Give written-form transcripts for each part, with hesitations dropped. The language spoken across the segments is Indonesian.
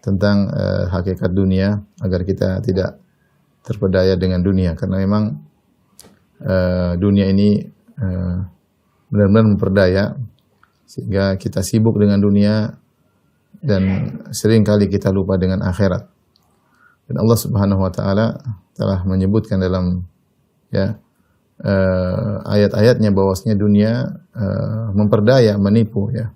tentang hakikat dunia agar kita tidak terpedaya dengan dunia, karena memang dunia ini benar-benar memperdaya sehingga kita sibuk dengan dunia dan sering kali kita lupa dengan akhirat. Dan Allah Subhanahu wa taala telah menyebutkan dalam ayat-ayatnya bahwasanya dunia memperdaya, menipu ya.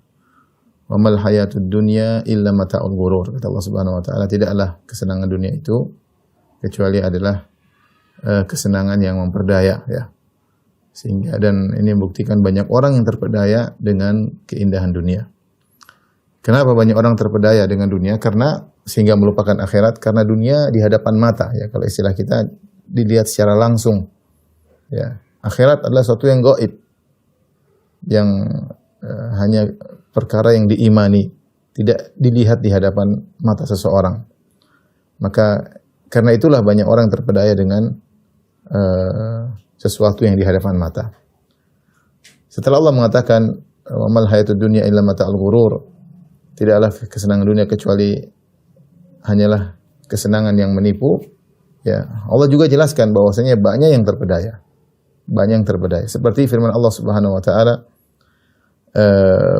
Wa mal hayatud dunya illa mata'ul ghurur. Kata Allah Subhanahu wa taala, tidaklah kesenangan dunia itu kecuali adalah kesenangan yang memperdaya ya. Sehingga dan ini membuktikan banyak orang yang terpedaya dengan keindahan dunia. Kenapa banyak orang terpedaya dengan dunia? Karena sehingga melupakan akhirat, karena dunia di hadapan mata ya, kalau istilah kita dilihat secara langsung. Ya, akhirat adalah sesuatu yang gaib, yang hanya perkara yang diimani, tidak dilihat di hadapan mata seseorang. Maka karena itulah banyak orang terpedaya dengan sesuatu yang di hadapan mata. Setelah Allah mengatakan wa mal hayatud dunya illa mata'ul ghurur, tidaklah kesenangan dunia kecuali hanyalah kesenangan yang menipu. Ya, Allah juga jelaskan bahwasanya banyak yang terpedaya. Banyak yang terpedaya. Seperti firman Allah Subhanahu wa taala,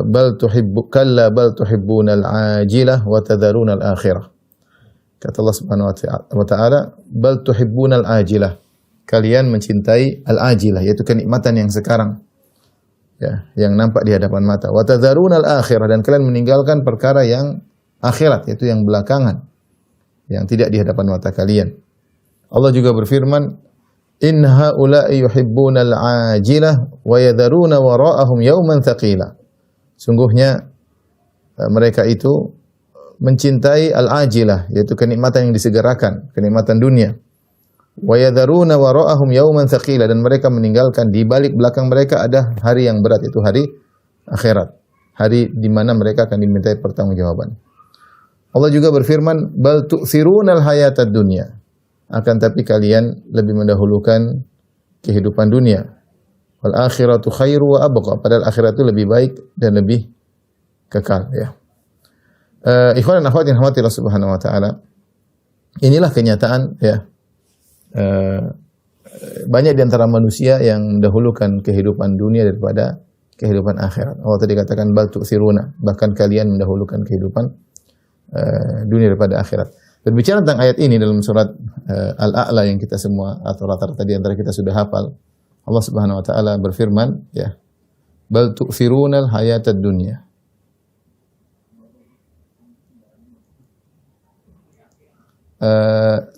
bal tuhibbunal ajilah wa tadharunal akhirah. Kata Allah Subhanahu wa taala, bal tuhibbunal ajilah. Kalian mencintai al-ajilah, yaitu kenikmatan yang sekarang. Ya, yang nampak di hadapan mata. Wa tadharunal akhirah, dan kalian meninggalkan perkara yang akhirat, yaitu yang belakangan, yang tidak di hadapan mata kalian. Allah juga berfirman, in haula'i yuhibbunal ajilah wa yadharuna wara'ahum yawman thaqila. Sungguhnya mereka itu mencintai al-ajilah, yaitu kenikmatan yang disegerakan, kenikmatan dunia. Wa yadharuna wara'ahum yawman thaqila, dan mereka meninggalkan di balik belakang mereka ada hari yang berat, itu hari akhirat, hari di mana mereka akan dimintai pertanggungjawaban. Allah juga berfirman, bal tu'thirunal hayatad dunya, akan tapi kalian lebih mendahulukan kehidupan dunia. Wal akhiratu khairu wa abqa, padahal akhirat itu lebih baik dan lebih kekal ya. Ikhwan dan akhwat yang dirahmati Allah Subhanahu wa taala, inilah kenyataan ya. Banyak di antara manusia yang mendahulukan kehidupan dunia daripada kehidupan akhirat. Allah tadi katakan bal tu'thiruna, bahkan kalian mendahulukan kehidupan dunia daripada akhirat. Berbicara tentang ayat ini dalam surat Al-A'la yang kita semua atau rata-rata di antara kita sudah hafal, Allah Subhanahu wa taala berfirman ya, bal tu'thirunal hayatad dunya.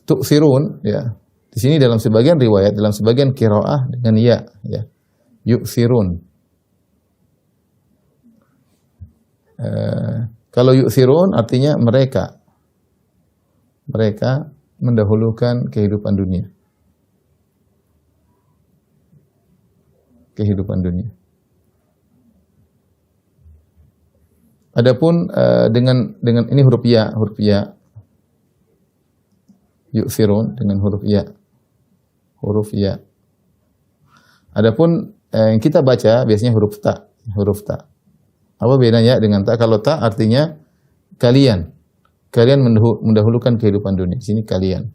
Tu'thirun ya. Di sini dalam sebagian riwayat, dalam sebagian qiraah dengan ya. Yu'thirun. Kalau yu'thirun artinya mereka mendahulukan kehidupan dunia. Kehidupan dunia. Adapun dengan ini huruf ya. Yu'thirun dengan huruf ya. Huruf ya. Adapun yang kita baca biasanya huruf ta. Apa bedanya dengan ta? Kalau ta artinya kalian. Kalian mendahulukan kehidupan dunia. Di sini kalian.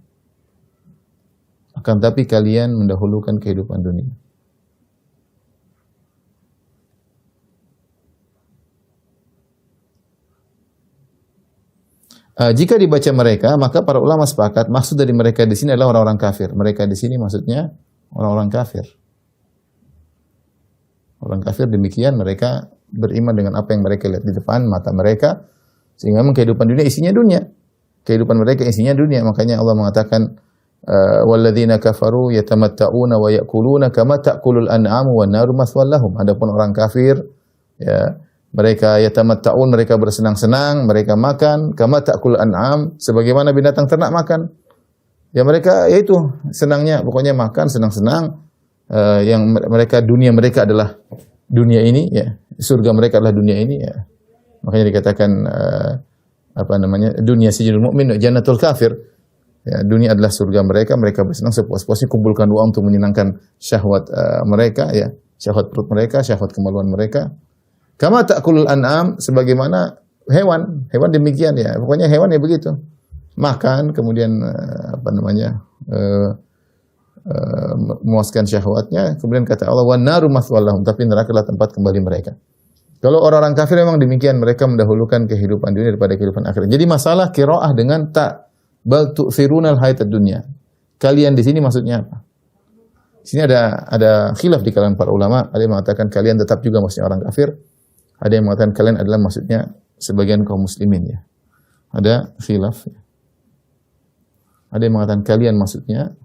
Akan tapi kalian mendahulukan kehidupan dunia. Jika dibaca mereka, maka para ulama sepakat maksud dari mereka di sini adalah orang-orang kafir. Mereka di sini maksudnya orang-orang kafir. Orang kafir demikian, mereka beriman dengan apa yang mereka lihat di depan mata mereka, sehingga memang kehidupan dunia isinya dunia. Kehidupan mereka isinya dunia. Makanya Allah mengatakan, walladzina kafaru yatamatta'una wa ya'kuluna kama ta'kulul an'amu wan naru mathwal lahum. Adapun orang kafir, ya, mereka yatamatta'un, mereka bersenang-senang, mereka makan kama ta'kulul an'am, sebagaimana binatang ternak makan. Ya mereka yaitu senangnya, pokoknya makan senang-senang. Yang mereka dunia mereka adalah dunia ini, ya. Surga mereka adalah dunia ini, ya. Makanya dikatakan dunia sijnul mukmin wa jannatul kafir. Ya, dunia adalah surga mereka, mereka bersenang sepuas-puasnya, kumpulkan uang untuk menyenangkan syahwat mereka, ya, syahwat perut mereka, syahwat kemaluan mereka. Kama ta'kulul an'am, sebagaimana Hewan demikian ya. Pokoknya hewan ya begitu. Makan, kemudian memuaskan syahwatnya, kemudian kata Allah wan naru maswallahum, tapi neraka adalah tempat kembali mereka. Kalau orang-orang kafir memang demikian, mereka mendahulukan kehidupan dunia daripada kehidupan akhirat. Jadi masalah qiraah dengan ta, bal tu'thirunal hayatad dunya. Kalian di sini maksudnya apa? Di sini ada khilaf di kalangan para ulama. Ada yang mengatakan kalian tetap juga maksudnya orang kafir. Ada yang mengatakan kalian adalah maksudnya sebagian kaum muslimin ya. Ada khilaf. Ada yang mengatakan kalian maksudnya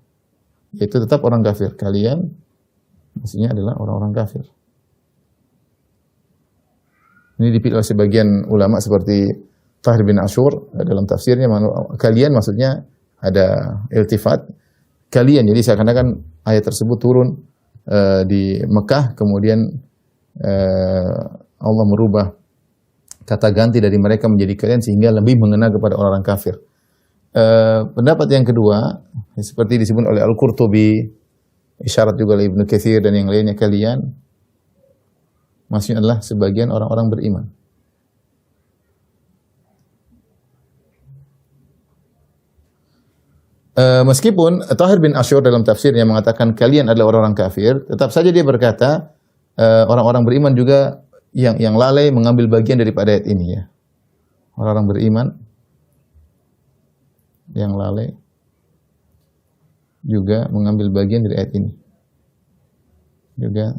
yaitu tetap orang kafir. Kalian maksudnya adalah orang-orang kafir. Ini dipilih oleh sebagian ulama seperti Tahir bin Ashur dalam tafsirnya, kalian maksudnya ada iltifat kalian. Jadi seakan-akan ayat tersebut turun di Mekah, kemudian Allah merubah kata ganti dari mereka menjadi kalian sehingga lebih mengena kepada orang-orang kafir. Pendapat yang kedua seperti disebut oleh Al-Qurtubi, isyarat juga oleh Ibnu Katsir dan yang lainnya, kalian maksudnya adalah sebagian orang-orang beriman. Meskipun Tahir bin Ashur dalam tafsirnya mengatakan kalian adalah orang-orang kafir, tetap saja dia berkata orang-orang beriman juga yang lalai mengambil bagian daripada ayat ini ya. Orang-orang beriman yang lalai juga mengambil bagian dari ayat ini. Juga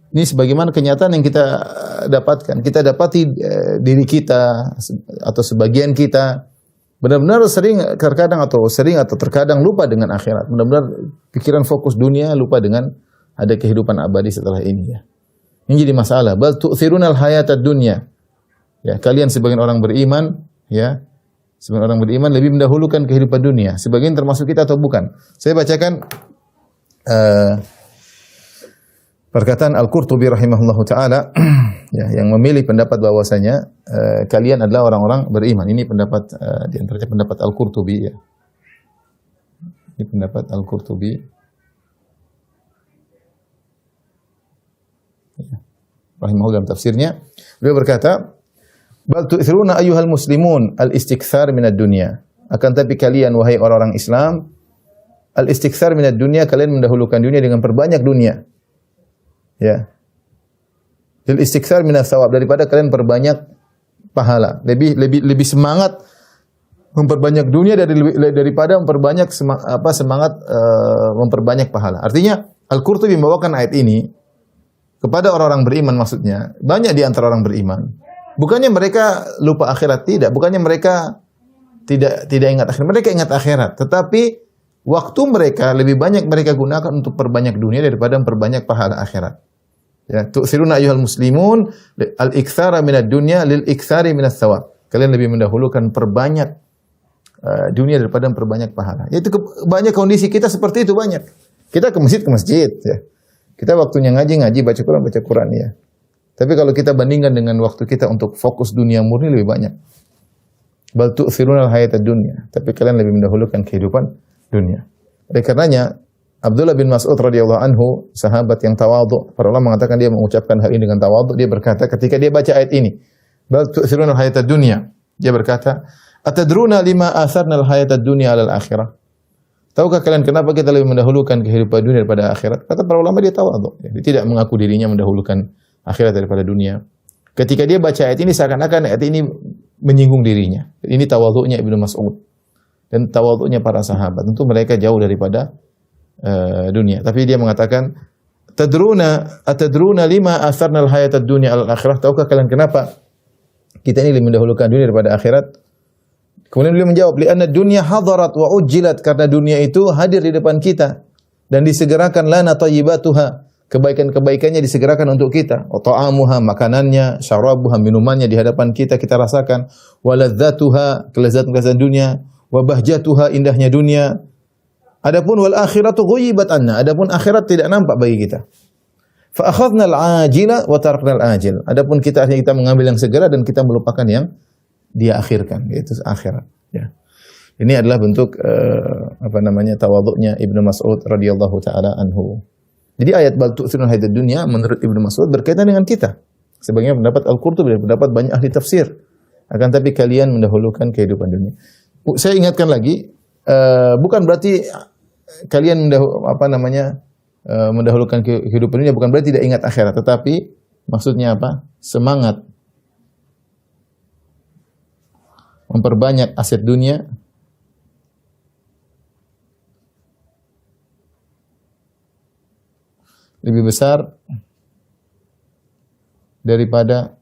ini sebagaimana kenyataan yang kita dapatkan. Kita dapati diri kita atau sebagian kita benar-benar sering terkadang lupa dengan akhirat. Benar-benar pikiran fokus dunia, lupa dengan ada kehidupan abadi setelah ini ya. Ini jadi masalah. Bal tu'thirunal hayatad dunya. Ya, kalian sebagian orang beriman ya. Sebagian orang beriman lebih mendahulukan kehidupan dunia. Sebagian termasuk kita atau bukan? Saya bacakan perkataan Al-Qurtubi rahimahullahu taala ya, yang memilih pendapat bahwasanya kalian adalah orang-orang beriman. Ini pendapat di antaranya pendapat Al-Qurtubi ya. Ini pendapat Al-Qurtubi. Ya. Rahimahullah dalam tafsirnya, beliau berkata, "Bal tu'thiruna ayyuhal muslimun al-istikthar minad dunya." Akan tapi kalian wahai orang-orang Islam, al-istikthar minad dunya, kalian mendahulukan dunia dengan perbanyak dunia. Ya. Lil istikthar minas thawab, daripada kalian perbanyak pahala. Lebih semangat memperbanyak dunia daripada memperbanyak semangat memperbanyak pahala. Artinya Al-Qurtubi membawakan ayat ini kepada orang-orang beriman, maksudnya banyak di antara orang beriman. Bukannya mereka lupa akhirat, tidak. Bukannya mereka tidak ingat akhirat. Mereka ingat akhirat, tetapi waktu mereka lebih banyak mereka gunakan untuk perbanyak dunia daripada memperbanyak pahala akhirat. Ya, tu'thiruna ayyuhal muslimun al-iktsara minad dunya lil iktsari minas thawab. Kalian lebih mendahulukan perbanyak dunia daripada memperbanyak pahala. Itu banyak kondisi kita seperti itu banyak. Kita ke masjid ya. Kita waktunya ngaji baca Quran ya. Tapi kalau kita bandingkan dengan waktu kita untuk fokus dunia murni lebih banyak. Bal tu'thiruna al-hayatad dunya. Tapi kalian lebih mendahulukan kehidupan dunia. Oleh karenanya Abdullah bin Mas'ud radhiyallahu anhu, sahabat yang tawadhu, para ulama mengatakan dia mengucapkan hal ini dengan tawadhu. Dia berkata ketika dia baca ayat ini, bal tu'thiruna al-hayatad dunya, dia berkata, atadruna lima atharna al-hayatad dunya 'ala al-akhirah? Tahukah kalian kenapa kita lebih mendahulukan kehidupan dunia daripada akhirat? Kata para ulama, dia tawadhu. Dia tidak mengaku dirinya mendahulukan akhirat daripada dunia. Ketika dia baca ayat ini seakan-akan ayat ini menyinggung dirinya. Ini tawadhunya Ibnu Mas'ud dan tawadhunya para sahabat. Tentu mereka jauh daripada dunia. Tapi dia mengatakan, atadruna lima atharna al-hayatad dunya al-akhirah? Tahukah kalian kenapa kita ini lebih mendahulukan dunia daripada akhirat? Kemudian beliau menjawab, li'anna dunya hadarat wa ujjilat, karena dunia itu hadir di depan kita dan disegerakan lana thayyibatuha, kebaikan-kebaikannya disegerakan untuk kita. Wa ta'amuha, makanannya, syarabuha, minumannya di hadapan kita rasakan. Wa ladzatuha, kelezatan-kelezatan dunia. Wa bahjatuha, indahnya dunia. Adapun wal akhiratu ghuyibat anna, adapun akhirat tidak nampak bagi kita. Fa akhadna al-ajila wa tarakna al-ajil. Adapun kita mengambil yang segera dan kita melupakan yang dia akhirkan, yaitu akhirat, ya. Ini adalah bentuk tawadhu'nya Ibnu Mas'ud radhiyallahu taala anhu. Jadi ayat bal tu'thiruna hayatad dunya menurut Ibnu Mas'ud berkaitan dengan kita. Sebagaimana pendapat Al-Qurtubi dan pendapat banyak ahli tafsir. Akan tapi kalian mendahulukan kehidupan dunia. Saya ingatkan lagi, bukan berarti kalian mendahulukan kehidupan dunia, bukan berarti tidak ingat akhirat, tetapi maksudnya apa? Semangat memperbanyak aset dunia lebih besar daripada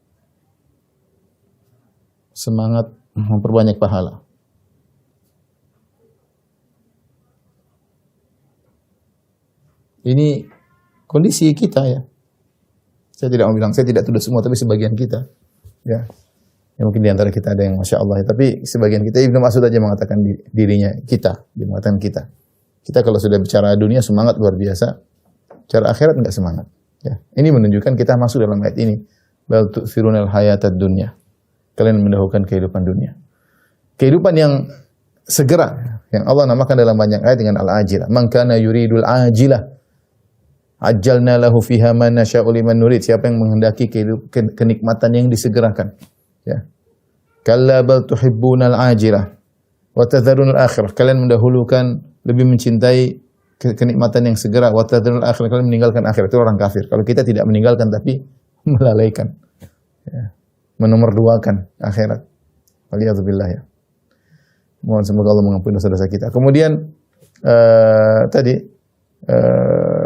semangat memperbanyak pahala. Ini kondisi kita ya. Saya tidak mau bilang, saya tidak tuduh semua, tapi sebagian kita. Ya. Ya mungkin di antara kita ada yang Masya Allah. Tapi sebagian kita, Ibnu Mas'ud aja mengatakan dirinya kita. Dia mengatakan kita. Kita kalau sudah bicara dunia semangat luar biasa. Cara akhirat enggak semangat. Ya. Ini menunjukkan kita masuk dalam ayat ini. Bal tu'thirunal hayatad dunya. Kalian mendahulukan kehidupan dunia. Kehidupan yang segera. Yang Allah namakan dalam banyak ayat dengan al-ajilah. Man kana yuridul ajilah. Ajjalna lahu fiha ma nasya'u liman nurid. Siapa yang menghendaki kenikmatan yang disegerakan. Ya. Kalla bal tuhibbunal ajilah wa tadharunal akhirah. Kalian mendahulukan, lebih mencintai kenikmatan yang segera, wa tadharunal akhirah. Kalian meninggalkan akhirat. Itu orang kafir. Kalau kita tidak meninggalkan tapi melalaikan. Ya. Menomorduakan akhirat. Waliyadzubillah ya. Mohon semoga Allah mengampuni dosa-dosa kita. Kemudian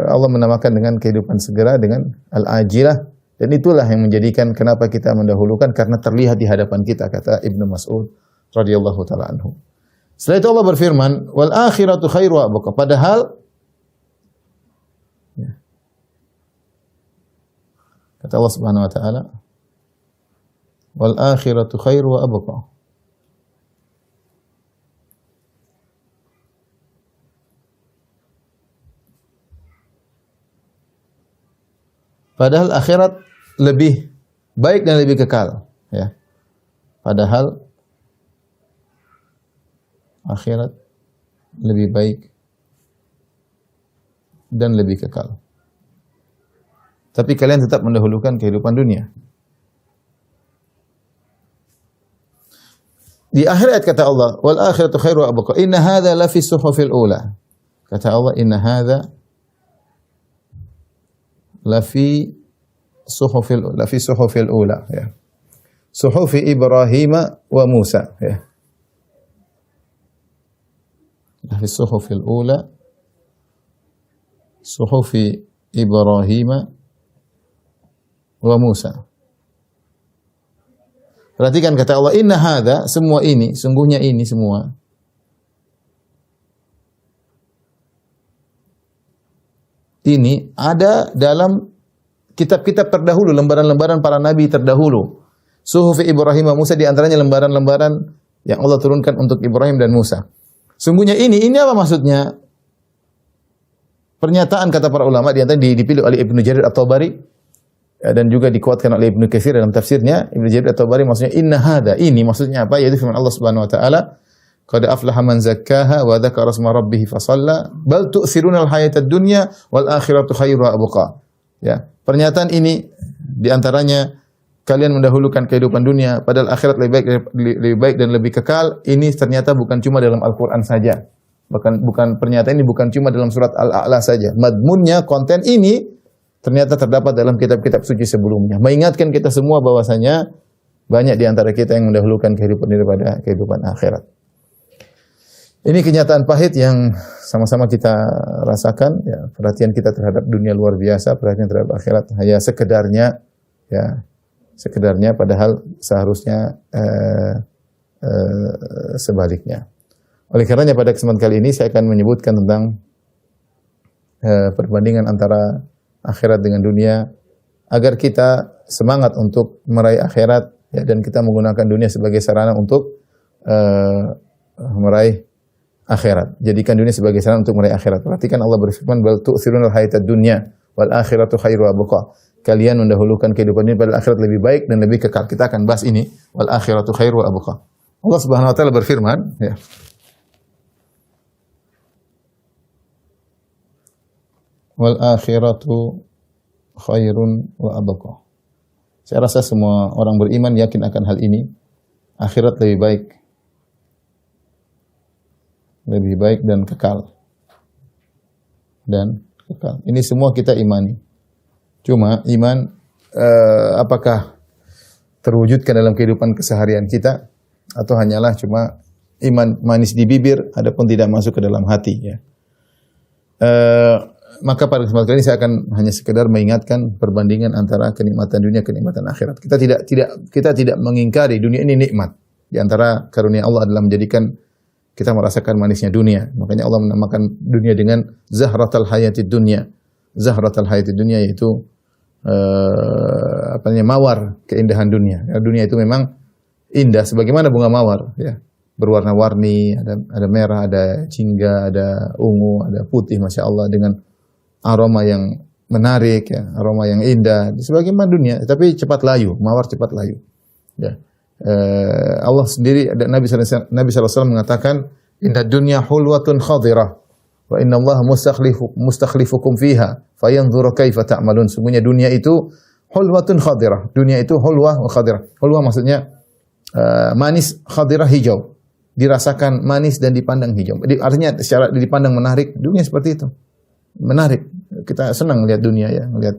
Allah menamakan dengan kehidupan segera dengan al-ajilah. Dan itulah yang menjadikan kenapa kita mendahulukan, karena terlihat di hadapan kita, kata Ibnu Mas'ud radhiyallahu taala anhu. Setelah itu Allah berfirman, wal akhiratu khairu wa abqa. Padahal ya, kata Allah Subhanahu wa taala, wal akhiratu khairu wa abqa. Padahal akhirat lebih baik dan lebih kekal, ya. Padahal akhirat lebih baik dan lebih kekal. Tapi kalian tetap mendahulukan kehidupan dunia. Di akhir ayat kata Allah, wal akhiratu khairu wa abqa. Inna hadza la fi suhufil ula. Kata Allah, inna hadza la fi suhufil ula, ya. Suhufi Ibrahim wa Musa, ya. La fi suhufil ula, suhufi Ibrahim wa Musa. Perhatikan kata Allah, inna hadza, semua ini, sungguhnya ini semua. Ini ada dalam kitab-kitab terdahulu, lembaran-lembaran para nabi terdahulu. Suhufi Ibrahim wa Musa, di antaranya lembaran-lembaran yang Allah turunkan untuk Ibrahim dan Musa. Sungguhnya ini apa maksudnya? Pernyataan kata para ulama, di antaranya dipilih oleh Ibnu Jarir At-Tabari dan juga dikuatkan oleh Ibnu Katsir dalam tafsirnya. Ibnu Jarir At-Tabari maksudnya inna hadza, ini maksudnya apa? Yaitu firman Allah Subhanahu wa taala, qad aflaha man zakkaha wa dzakara isma rabbih fa shalla bal tu'thiruna al-hayatad dunya wal akhiratu khairu wa abqa. Ya, pernyataan ini di antaranya kalian mendahulukan kehidupan dunia padahal akhirat lebih baik dan lebih kekal. Ini ternyata bukan cuma dalam Al-Qur'an saja. Bukan pernyataan ini bukan cuma dalam surat Al-A'la saja. Madmunnya, konten ini ternyata terdapat dalam kitab-kitab suci sebelumnya. Mengingatkan kita semua bahwasanya banyak di antara kita yang mendahulukan kehidupan daripada kehidupan akhirat. Ini kenyataan pahit yang sama-sama kita rasakan. Ya, perhatian kita terhadap dunia luar biasa, perhatian terhadap akhirat hanya sekedarnya, ya, sekedarnya. Padahal seharusnya sebaliknya. Oleh karenanya pada kesempatan kali ini saya akan menyebutkan tentang perbandingan antara akhirat dengan dunia, agar kita semangat untuk meraih akhirat, ya, dan kita menggunakan dunia sebagai sarana untuk meraih akhirat. Jadikan dunia sebagai sarana untuk meraih akhirat. Perhatikan Allah berfirman, bal tu'thirunal hayatad dunya wal akhiratu khairu wa abqa. Kalian mendahulukan kehidupan ini pada akhirat lebih baik dan lebih kekal. Kita akan bahas ini, wal akhiratu khairu wa abqa. Allah Subhanahu wa taala berfirman, ya. wal akhiratu khairun wa abqa. Saya rasa semua orang beriman yakin akan hal ini. Akhirat lebih baik. Lebih baik dan kekal. Dan kekal. Ini semua kita imani. Cuma iman apakah terwujudkan dalam kehidupan keseharian kita atau hanyalah cuma iman manis di bibir adapun tidak masuk ke dalam hati ya. Maka pada kesempatan kali ini saya akan hanya sekedar mengingatkan perbandingan antara kenikmatan dunia kenikmatan akhirat. Kita tidak mengingkari dunia ini nikmat. Di antara karunia Allah adalah menjadikan kita merasakan manisnya dunia. Makanya Allah menamakan dunia dengan zahratal hayatid dunya. Zahratal hayatid dunya yaitu mawar keindahan dunia. Ya, dunia itu memang indah sebagaimana bunga mawar ya. Berwarna-warni, ada merah, ada jingga, ada ungu, ada putih, masya Allah dengan aroma yang menarik, ya, aroma yang indah, sebagaimana dunia. Tapi cepat layu, mawar cepat layu. Ya. Allah sendiri, Nabi SAW mengatakan, Inna dunya hulwatun khadirah, wa inna Allah mustakhlifukum fiha, fayanzuru kaifa ta'malun. Sungguhnya dunia itu hulwatun khadirah. Dunia itu hulwah wa khadirah. Hulwah maksudnya manis, khadirah hijau. Dirasakan manis dan dipandang hijau. Artinya secara dipandang menarik, dunia seperti itu. Menarik. Kita senang melihat dunia ya, melihat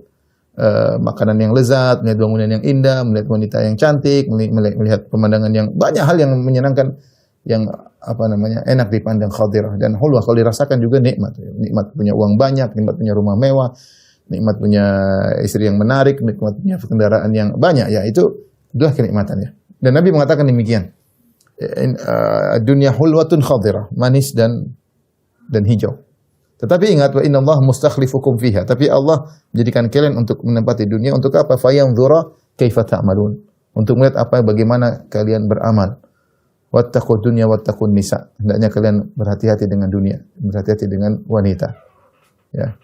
makanan yang lezat, melihat bangunan yang indah, melihat wanita yang cantik, melihat pemandangan yang banyak hal yang menyenangkan, yang enak dipandang khadirah. Dan hulwah kalau dirasakan juga nikmat. Nikmat punya uang banyak, nikmat punya rumah mewah, nikmat punya istri yang menarik, nikmat punya kendaraan yang banyak ya, itu adalah kenikmatannya. Dan Nabi mengatakan demikian. Dunia hulwatun khadirah, manis dan hijau. Tetapi ingat, wa inna Allah mustakhlifukum fiha. Tapi Allah menjadikan kalian untuk menempati dunia untuk apa? Fayanzura kaifa ta'malun. Untuk melihat bagaimana kalian beramal. Wattaqud dunya wattaqun nisa. Hendaknya kalian berhati-hati dengan dunia, berhati-hati dengan wanita. Ya.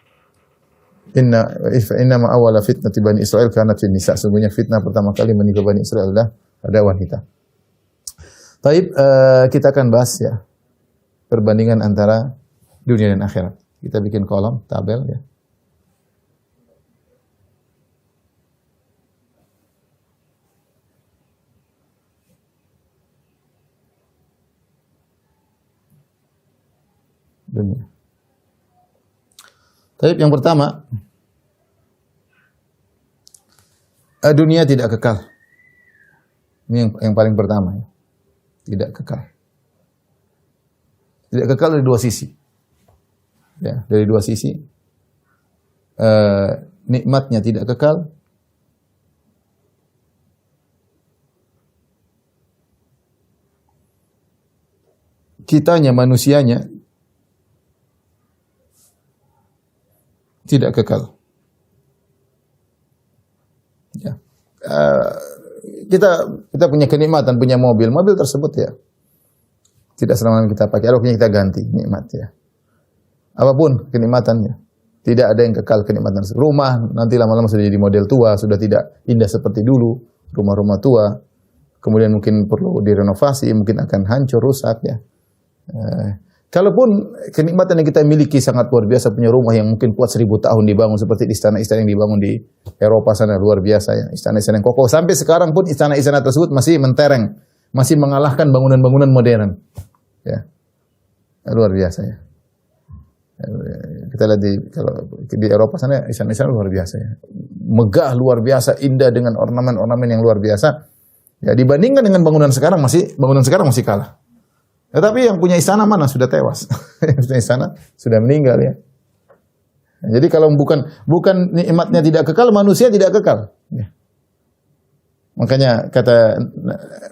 Inna ma awwala fitnati bani Israil kanat fin nisa. Sungguhnya fitnah pertama kali menimpa Bani Israil adalah pada wanita. Taib, kita akan bahas ya perbandingan antara dunia dan akhirat. Kita bikin kolom, tabel ya. Dunia. Taib, yang pertama, dunia tidak kekal. Ini yang paling pertama ya. Tidak kekal. Tidak kekal dari dua sisi. Ya, dari dua sisi. Nikmatnya tidak kekal. Kitanya, manusianya tidak kekal. Ya. Kita punya kenikmatan, punya mobil tersebut ya tidak selama kita pakai, ada kita ganti nikmat ya. Apapun kenikmatannya, tidak ada yang kekal kenikmatan. Rumah nanti lama-lama sudah jadi model tua, sudah tidak indah seperti dulu, rumah-rumah tua. Kemudian mungkin perlu direnovasi, mungkin akan hancur, rusak ya. Kalaupun kenikmatan yang kita miliki sangat luar biasa, punya rumah yang mungkin kuat 1000 tahun dibangun seperti istana-istana yang dibangun di Eropa sana, luar biasa ya, istana-istana yang kokoh. Sampai sekarang pun istana-istana tersebut masih mentereng, masih mengalahkan bangunan-bangunan modern. Ya. Luar biasa ya. Kita lihat di Eropa sana istana-istana luar biasa ya. Megah luar biasa, indah dengan ornamen-ornamen yang luar biasa. Ya, dibandingkan dengan bangunan sekarang masih kalah. Tetapi yang punya istana mana sudah tewas. Yang punya istana sudah meninggal ya. Jadi kalau bukan nikmatnya tidak kekal, manusia tidak kekal. Ya. Makanya kata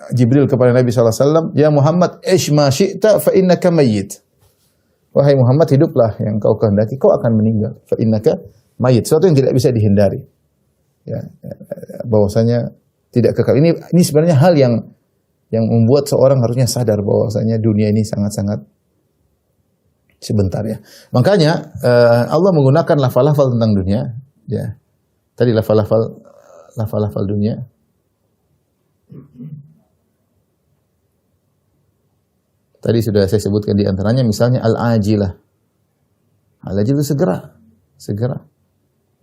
Jibril kepada Nabi SAW, Ya Muhammad, ish ma syi'ta fa innaka mayyit. Wahai Muhammad, hiduplah yang kau kehendaki, kau akan meninggal. Fa innaka mayyit. Sesuatu yang tidak bisa dihindari. Ya, bahwasanya tidak kekal. Ini sebenarnya hal yang membuat seorang harusnya sadar bahwasanya dunia ini sangat-sangat sebentar ya. Makanya Allah menggunakan lafal-lafal tentang dunia ya. Tadi lafal-lafal dunia. Tadi sudah saya sebutkan di antaranya misalnya al-ajilah. Al-ajilah itu segera. segera.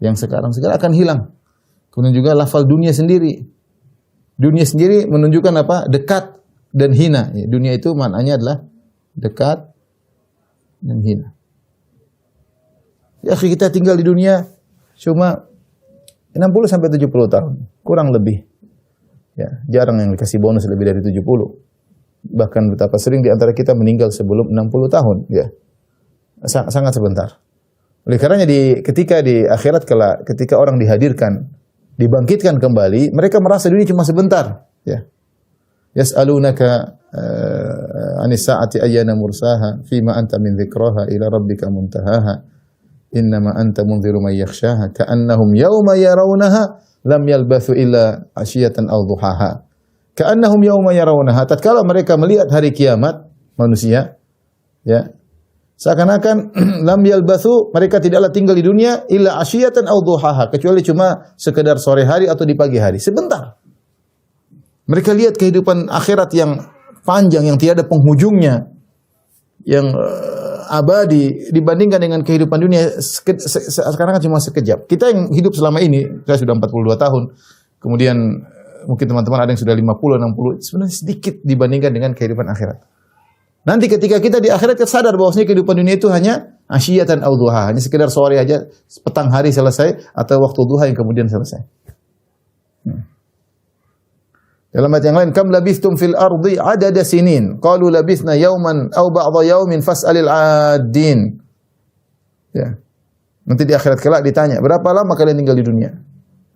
Yang sekarang segera akan hilang. Kemudian juga lafal dunia sendiri. Dunia sendiri menunjukkan apa? Dekat dan hina. Ya, dunia itu maknanya adalah dekat dan hina. Ya, kita tinggal di dunia cuma 60 sampai 70 tahun, kurang lebih. Ya, jarang yang dikasih bonus lebih dari 70. Bahkan betapa sering di antara kita meninggal sebelum 60 tahun, ya. Sangat sebentar. Oleh karenanya ketika di akhirat kelak, ketika orang dihadirkan, dibangkitkan kembali, mereka merasa dunia cuma sebentar, ya. Yas'alunaka anis sa'ati ayyana mursaha fima anta min dzikraha ila rabbika muntahaha innama anta munziru man yakhshaha ka'annahum yawma yarawnaha lam yalbathu illa asyiyatan aw duhaha. Ka'annahum yawma yarawnaha, tatkala mereka melihat hari kiamat manusia, ya, seakan-akan lam yalbathu, mereka tidaklah tinggal di dunia illa asyiyatan aw duhaha, kecuali cuma sekedar sore hari atau di pagi hari, sebentar. Mereka lihat kehidupan akhirat yang panjang, yang tiada penghujungnya, yang abadi dibandingkan dengan kehidupan dunia sekarang kan cuma sekejap. Kita yang hidup selama ini, saya sudah 42 tahun, kemudian mungkin teman-teman ada yang sudah 50, 60, sebenarnya sedikit dibandingkan dengan kehidupan akhirat. Nanti ketika kita di akhirat kita sadar bahwasanya kehidupan dunia itu hanya asyiyatan aw duha, hanya sekedar sore aja, petang hari selesai atau waktu duha yang kemudian selesai. Dalam ayat yang lain, kam labithtum fil ardi adada sinin, qalu labithna yawman aw ba'dha yawmin fas'alil 'adin. Ya. Nanti di akhirat kelak ditanya, berapa lama kalian tinggal di dunia?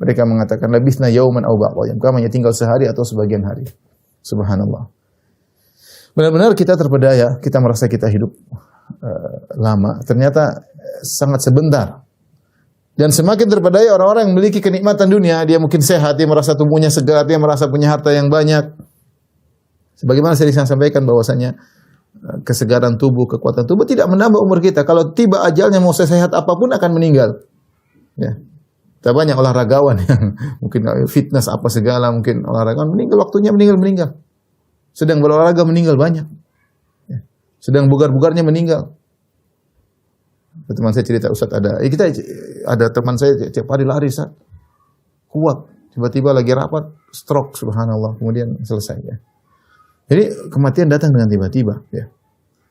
Mereka mengatakan labithna yawman aw ba'dha yawm, kami hanya tinggal sehari atau sebagian hari. Subhanallah. Benar-benar kita terpedaya, kita merasa kita hidup lama, ternyata sangat sebentar. Dan semakin terpedaya orang-orang yang memiliki kenikmatan dunia, dia mungkin sehat, dia merasa tubuhnya segar, dia merasa punya harta yang banyak. Sebagaimana saya sampaikan bahwasanya kesegaran tubuh, kekuatan tubuh tidak menambah umur kita. Kalau tiba ajalnya mau sehat apapun akan meninggal. Ya. Kita banyak olahragawan yang mungkin fitness apa segala, mungkin olahragawan meninggal waktunya meninggal. Sedang berolahraga meninggal banyak. Ya. Sedang bugar-bugarnya meninggal. Teman saya cerita, Ustaz ada teman saya tiap hari lari, Ustaz. Kuat. Tiba-tiba lagi rapat, stroke, subhanallah. Kemudian selesai, ya. Jadi kematian datang dengan tiba-tiba, ya.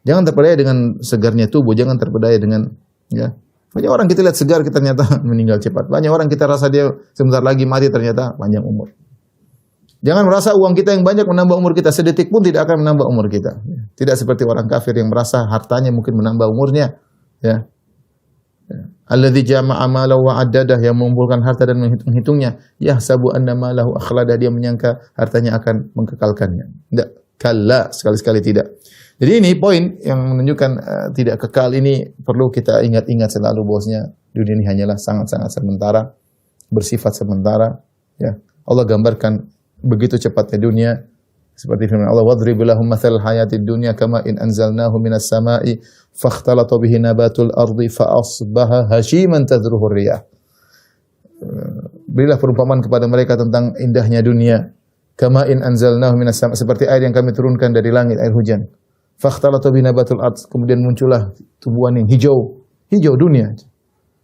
Jangan terpedaya dengan segarnya tubuh, jangan terpedaya dengan, ya. Banyak orang kita lihat segar, kita ternyata meninggal cepat. Banyak orang kita rasa dia sebentar lagi mati, ternyata panjang umur. Jangan merasa uang kita yang banyak menambah umur kita, sedetik pun tidak akan menambah umur kita. Tidak seperti orang kafir yang merasa hartanya mungkin menambah umurnya, ya. Alladzi jama'a malahu wa 'addadah, yang mengumpulkan harta dan menghitung-hitungnya, yahsabu anna malahu akhlada, dia menyangka hartanya akan mengkekalkannya. Tidak, kalla, sekali-sekali tidak. Jadi ini poin yang menunjukkan tidak kekal ini perlu kita ingat-ingat selalu bahwasanya dunia ini hanyalah sangat-sangat sementara, bersifat sementara, ya. Allah gambarkan begitu cepatnya dunia. Seperti firman Allah, wadrib lahum matsal hayatid dunya kama in anzalnahu minas sama'i fakhtalata bihi nabatul ardi fa asbaha hashiman tadruhu riyah. Berilah perumpamaan kepada mereka tentang indahnya dunia. Kama in anzalnahu minas sama'i, seperti air yang kami turunkan dari langit, air hujan. Fakhtalata bihi nabatul ard, kemudian muncullah tumbuhan yang hijau dunia.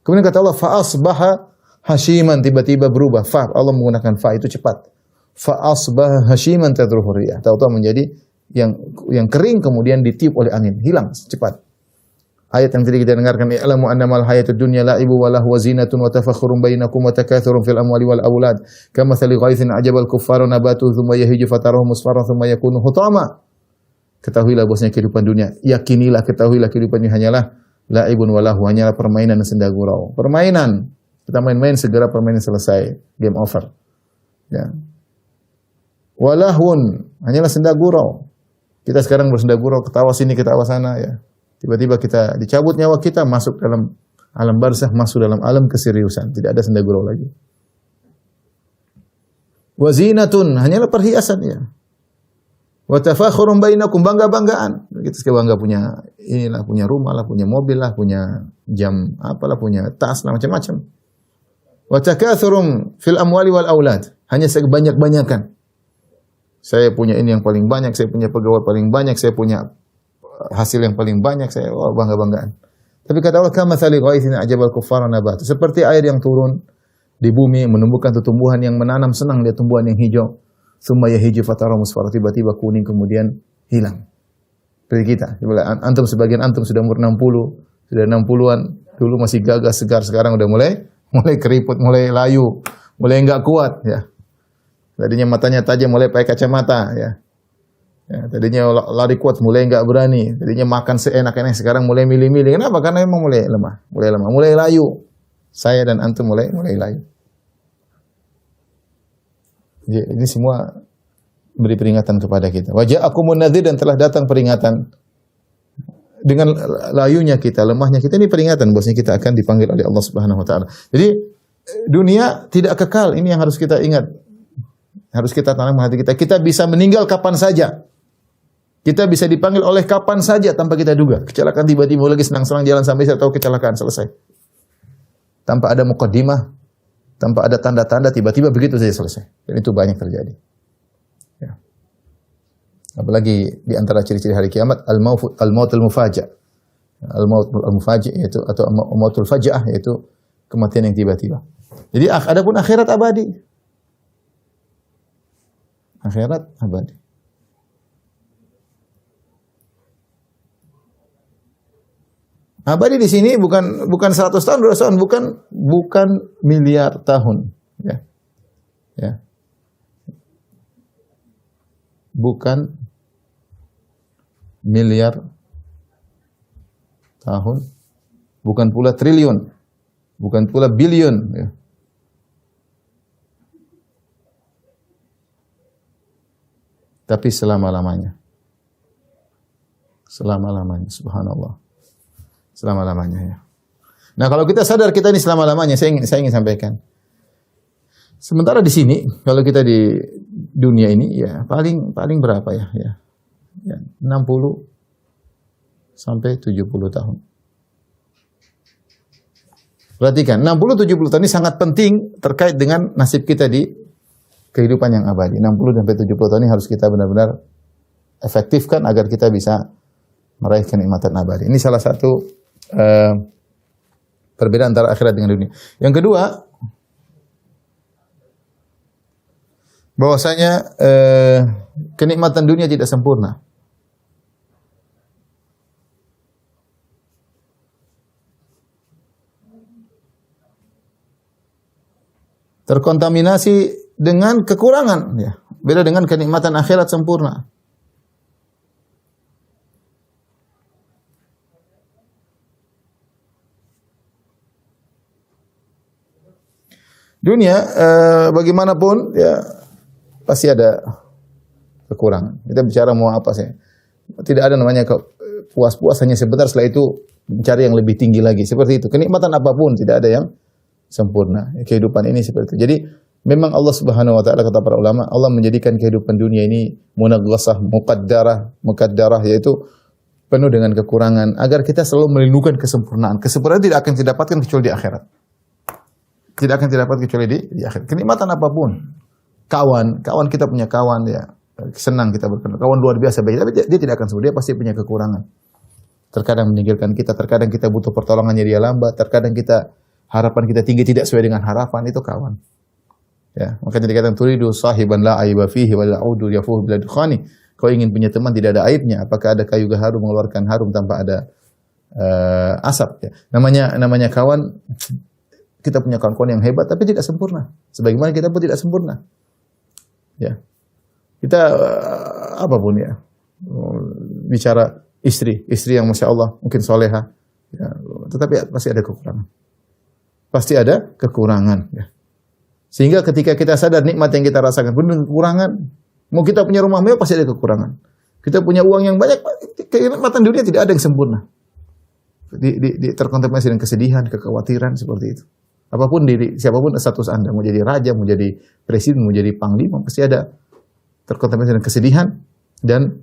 Kemudian kata Allah, fa asbaha hashiman, tiba-tiba berubah. Fa, Allah menggunakan fa itu cepat. Fa asbaha hashiman tadruhu riyah, tahu-tahu menjadi yang kering kemudian ditiup oleh angin, hilang cepat. Ayat yang tadi kita dengarkan, i'lamu annamal hayatud dunya la'ibu wa lahu wa zinatun wa tafakhurun bainakum wa takathurun fil amwali wal aulad kamathali ghaithin a'jabal kuffara nabatuhu thumma yahiju fatarahu musfarran thumma yakunu hutama. Ketahuilah bahwasanya kehidupan dunia, yakinilah, ketahuilah kehidupan ini hanyalah la'ibun wa lahu, hanyalah permainan dan senda gurau. Permainan, kita main-main segera permainan selesai, game over. Ya. Walahun, hanyalah senda gurau. Kita sekarang bersenda gurau, ketawa sini, ketawa sana, ya. Tiba-tiba kita dicabut nyawa kita, masuk dalam alam barzakh, masuk dalam alam keseriusan. Tidak ada senda gurau lagi. Wazinatun, hanyalah perhiasan, ya. Wa tafakhurun bainakum, bangga-banggaan. Kita bangga punya inilah, punya rumah lah, punya mobil lah, punya jam apalah, punya tas lah, macam-macam. Wa takathurun fil amwali wal aulad, hanya sebanyak-banyakan. Saya punya ini yang paling banyak, saya punya pegawai paling banyak, saya punya hasil yang paling banyak, saya bangga-banggaan. Tapi kata Allah, kamatsali ghaitsin a'jabal kuffara nabatu. Seperti air yang turun di bumi menumbuhkan tumbuhan yang menanam senang lihat tumbuhan yang hijau. Tsumma yahiju fatara musfarra, tiba-tiba kuning kemudian hilang. Seperti kita. Antum sebagian antum sudah umur 60, sudah 60-an, dulu masih gagah segar, sekarang udah mulai keriput, mulai layu, mulai enggak kuat ya. Tadinya matanya tajam mulai pakai kacamata ya. Ya, tadinya lari kuat mulai enggak berani, tadinya makan seenak-enak sekarang mulai milih-milih. Kenapa? Karena memang mulai lemah, mulai layu. Saya dan antum mulai layu. Ya, ini semua beri peringatan kepada kita. Wa ja'akumun nadhir, dan telah datang peringatan. Dengan layunya kita, lemahnya kita, ini peringatan bahwasanya kita akan dipanggil oleh Allah Subhanahu wa taala. Jadi dunia tidak kekal, ini yang harus kita ingat. Harus kita tanam hati kita. Kita bisa meninggal kapan saja. Kita bisa dipanggil oleh kapan saja tanpa kita duga. Kecelakaan tiba-tiba lagi senang-senang jalan sampai saya tahu kecelakaan selesai. Tanpa ada muqaddimah, tanpa ada tanda-tanda, tiba-tiba begitu saja selesai. Dan itu banyak terjadi. Ya. Apalagi di antara ciri-ciri hari kiamat, al-mautul mufaja'. Al-mautul mufaji' yaitu atau mautul faja'ah, yaitu kematian yang tiba-tiba. Jadi adapun akhirat abadi. Akhirat abadi. Abadi di sini bukan 100 tahun, 200 tahun, bukan miliar tahun, ya. Ya. Bukan miliar tahun, bukan pula triliun, bukan pula bilion, ya. Tapi selama-lamanya. Selama-lamanya, subhanallah. Selama-lamanya ya. Nah, kalau kita sadar kita ini selama-lamanya, saya ingin sampaikan. Sementara di sini, kalau kita di dunia ini ya paling berapa ya? Ya 60 sampai 70 tahun. Perhatikan, 60-70 tahun ini sangat penting terkait dengan nasib kita di kehidupan yang abadi. 60 sampai 70 tahun ini harus kita benar-benar efektifkan agar kita bisa meraih kenikmatan abadi. Ini salah satu perbedaan antara akhirat dengan dunia. Yang kedua, bahwasanya kenikmatan dunia tidak sempurna. Terkontaminasi dengan kekurangan, ya. Beda dengan kenikmatan akhirat sempurna. Dunia bagaimanapun ya pasti ada kekurangan. Kita bicara mau apa sih? Tidak ada namanya puas-puas hanya sebentar, setelah itu mencari yang lebih tinggi lagi. Seperti itu. Kenikmatan apapun tidak ada yang sempurna. Kehidupan ini seperti itu. Jadi memang Allah Subhanahu wa taala, kata para ulama, Allah menjadikan kehidupan dunia ini munaghasah, muqaddarah, yaitu penuh dengan kekurangan agar kita selalu merindukan kesempurnaan. Kesempurnaan tidak akan didapatkan kecuali di akhirat. Tidak akan didapatkan kecuali di akhirat. Kenikmatan apapun. Kawan kita punya kawan ya, senang kita berkenalan. Kawan luar biasa baik, tapi dia tidak akan sembuh, dia pasti punya kekurangan. Terkadang meninggalkan kita, terkadang kita butuh pertolongannya dia lambat, terkadang harapan kita tinggi tidak sesuai dengan harapan, itu kawan. Ya, makanya dikatakan turidu sahiban la aiba fihi wa la audu yafuhu bila dukhani. Kau ingin punya teman tidak ada aibnya, apakah ada kayu harum mengeluarkan harum tanpa ada asap, ya. Namanya kawan, kita punya kawan-kawan yang hebat tapi tidak sempurna. Sebagaimana kita pun tidak sempurna. Ya. Kita apapun ya. Bicara istri yang Masya Allah mungkin soleha, ya, tetapi pasti ada kekurangan. Pasti ada kekurangan, ya. Sehingga ketika kita sadar nikmat yang kita rasakan penuh dengan kekurangan, mau kita punya rumah mewah pasti ada kekurangan. Kita punya uang yang banyak, kenikmatan dunia tidak ada yang sempurna. Terkontaminasi dengan kesedihan, kekhawatiran seperti itu. Apapun siapapun status Anda, mau jadi raja, mau jadi presiden, mau jadi panglima, pasti ada terkontaminasi dengan kesedihan dan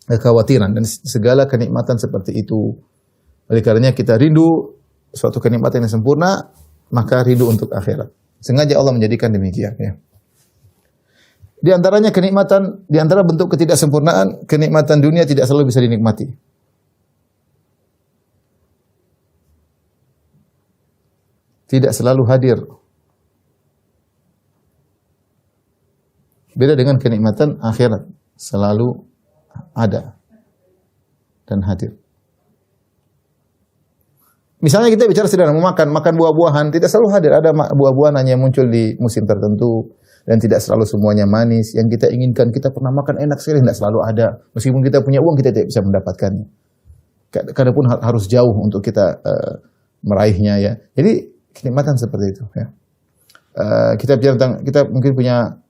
kekhawatiran dan segala kenikmatan seperti itu. Oleh karenanya kita rindu suatu kenikmatan yang sempurna, maka rindu untuk akhirat. Sengaja Allah menjadikan demikian, ya. Di antaranya kenikmatan, di antara bentuk ketidaksempurnaan, kenikmatan dunia tidak selalu bisa dinikmati. tidak selalu hadir. Beda dengan kenikmatan akhirat, selalu ada dan hadir. Misalnya kita bicara sederhana, makan buah-buahan, tidak selalu hadir. Ada buah-buahan hanya muncul di musim tertentu dan tidak selalu semuanya manis. Yang kita inginkan, kita pernah makan enak sekali, tidak selalu ada. Meskipun kita punya uang, kita tidak bisa mendapatkannya. Kadang pun harus jauh untuk kita meraihnya ya. Jadi kenikmatan seperti itu ya. Kita bicara tentang, kita mungkin punya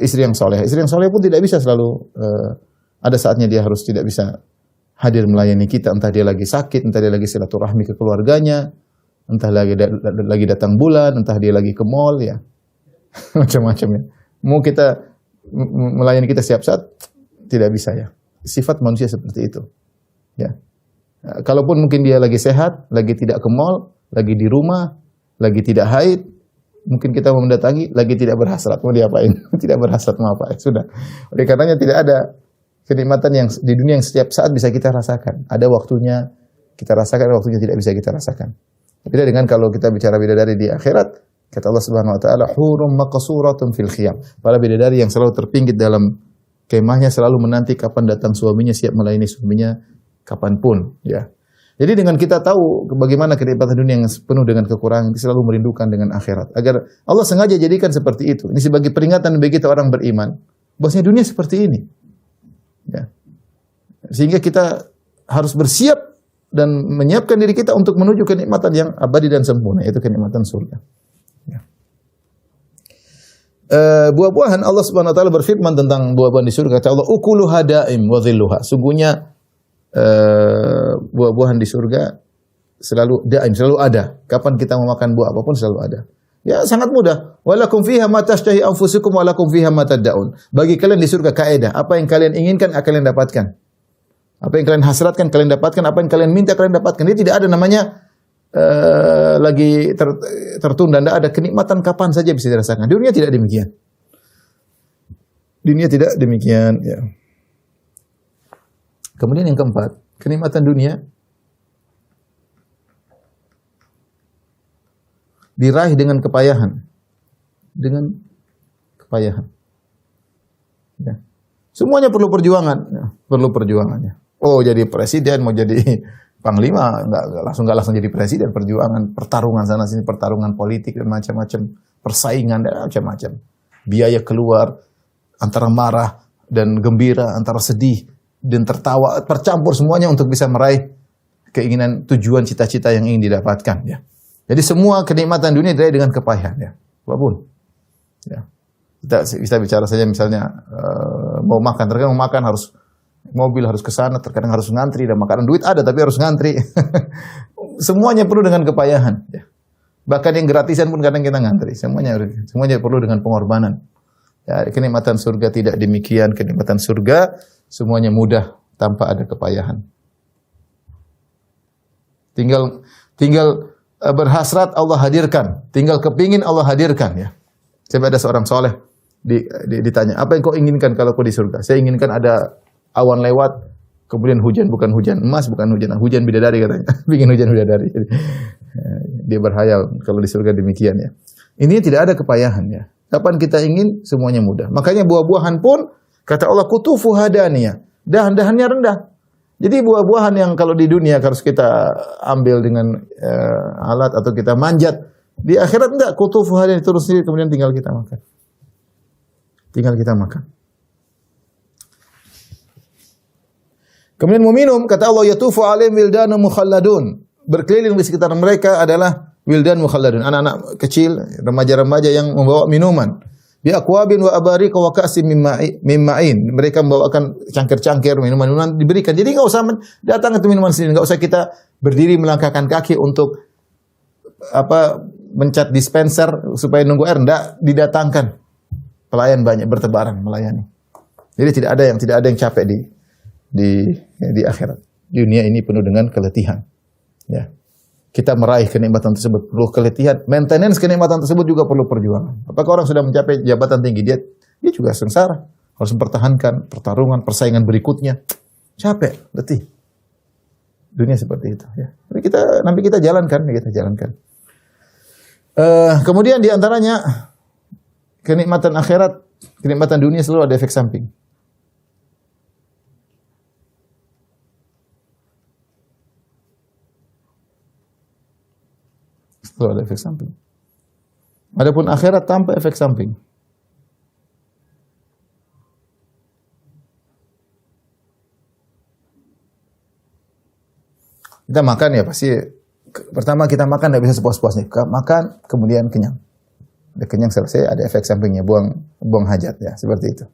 istri yang soleh. Istri yang soleh pun tidak bisa selalu ada saatnya dia harus tidak bisa hadir melayani kita, entah dia lagi sakit, entah dia lagi silaturahmi ke keluarganya, entah lagi datang bulan, entah dia lagi ke mall ya. Macam-macam ya. Mau kita melayani kita setiap saat tidak bisa ya. Sifat manusia seperti itu. Ya. Kalaupun mungkin dia lagi sehat, lagi tidak ke mall, lagi di rumah, lagi tidak haid, mungkin kita mau mendatangi, lagi tidak berhasrat mau diapain? Tidak berhasrat mau apa? Sudah. Oleh karenanya tidak ada kenikmatan yang di dunia yang setiap saat bisa kita rasakan. Ada waktunya kita rasakan, waktunya tidak bisa kita rasakan. Beda dengan kalau kita bicara bidadari di akhirat, kata Allah Subhanahu wa taala, hurum maqsuratun fil khiyam. Para bidadari yang selalu terpinggit dalam kemahnya, selalu menanti kapan datang suaminya, siap melayani suaminya kapanpun, ya. Jadi dengan kita tahu bagaimana kenikmatan dunia yang penuh dengan kekurangan, kita selalu merindukan dengan akhirat. Agar Allah sengaja jadikan seperti itu. Ini sebagai peringatan bagi kita orang beriman, bahwasanya dunia seperti ini. Ya. Sehingga kita harus bersiap dan menyiapkan diri kita untuk menuju kenikmatan yang abadi dan sempurna, yaitu kenikmatan surga. Ya. Buah-buahan, Allah Subhanahu wa taala berfirman tentang buah-buahan di surga, kata Allah, ukuluha daim wa dhilluha. Sungguhnya buah-buahan di surga selalu daim, selalu ada. Kapan kita mau makan buah apapun selalu ada. Ya, sangat mudah. Walakum fiha ma tashtahi anfusukum walakum fiha ma tad'un. Bagi kalian di surga kaidah, apa yang kalian inginkan akan kalian dapatkan. Apa yang kalian hasratkan kalian dapatkan, apa yang kalian minta kalian dapatkan. Jadi tidak ada namanya lagi tertunda, tidak ada kenikmatan kapan saja bisa dirasakan. Dunia tidak demikian. Dunia tidak demikian, ya. Kemudian yang keempat, kenikmatan dunia diraih dengan kepayahan. Dengan kepayahan. Ya. Semuanya perlu perjuangan. Ya, perlu perjuangannya. Oh, jadi presiden, mau jadi panglima, enggak langsung jadi presiden. Perjuangan, pertarungan sana sini, pertarungan politik dan macam-macam, persaingan dan macam-macam. Biaya keluar antara marah dan gembira, antara sedih dan tertawa, tercampur semuanya untuk bisa meraih keinginan, tujuan, cita-cita yang ingin didapatkan. Ya. Jadi semua kenikmatan dunia diraih dengan kepayahan, ya, apapun. Ya. Kita bicara saja misalnya mau makan, terkadang mau makan harus mobil harus ke sana, terkadang harus ngantri, dan makanan duit ada tapi harus ngantri. Semuanya perlu dengan kepayahan. Ya. Bahkan yang gratisan pun kadang kita ngantri. Semuanya perlu dengan pengorbanan. Ya, kenikmatan surga tidak demikian. Kenikmatan surga semuanya mudah tanpa ada kepayahan. Tinggal berhasrat Allah hadirkan, tinggal kepingin Allah hadirkan, ya. Coba ada seorang soleh ditanya, apa yang kau inginkan kalau kau di surga? Saya inginkan ada awan lewat, kemudian hujan, bukan hujan emas, bukan hujan bidadari katanya. Bikin hujan bidadari. Dia berhayal kalau di surga demikian, ya. Ini tidak ada kepayahan, ya. Kapan kita ingin semuanya mudah. Makanya buah-buahan pun kata Allah kutufu hadaniyah, dahan-dahannya rendah. Jadi buah-buahan yang kalau di dunia harus kita ambil dengan alat atau kita manjat, di akhirat enggak, kutufu hadaniyah terus sendiri, kemudian tinggal kita makan. Tinggal kita makan. Kemudian mau minum, kata Allah yatufu alaihim wildanun mukhalladun. Berkeliling di sekitar mereka adalah wildan mukhalladun, anak-anak kecil, remaja-remaja yang membawa minuman. Bi aqwabin wa abariq wa ka'sin min ma'in. Mereka membawakan cangkir-cangkir minuman-minuman diberikan. Jadi enggak usah datang itu minuman sendiri, enggak usah kita berdiri melangkahkan kaki untuk mencat dispenser supaya nunggu air, enggak, didatangkan. Pelayan banyak bertebaran melayani. Jadi tidak ada yang capek di akhirat. Dunia ini penuh dengan keletihan. Ya. Kita meraih kenikmatan tersebut perlu keletihan, maintenance kenikmatan tersebut juga perlu perjuangan. Apakah orang sudah mencapai jabatan tinggi, dia juga sengsara, harus mempertahankan pertarungan, persaingan berikutnya. Capek, letih. Dunia seperti itu, ya. Nanti kita jalankan. Kemudian di antaranya kenikmatan akhirat, kenikmatan dunia selalu ada efek samping. Selalu ada efek samping. Adapun akhirat tanpa efek samping. Kita makan ya pasti pertama kita makan tidak bisa sepuas-puasnya. Makan kemudian kenyang. Udah kenyang selesai ada efek sampingnya, buang hajat ya, seperti itu.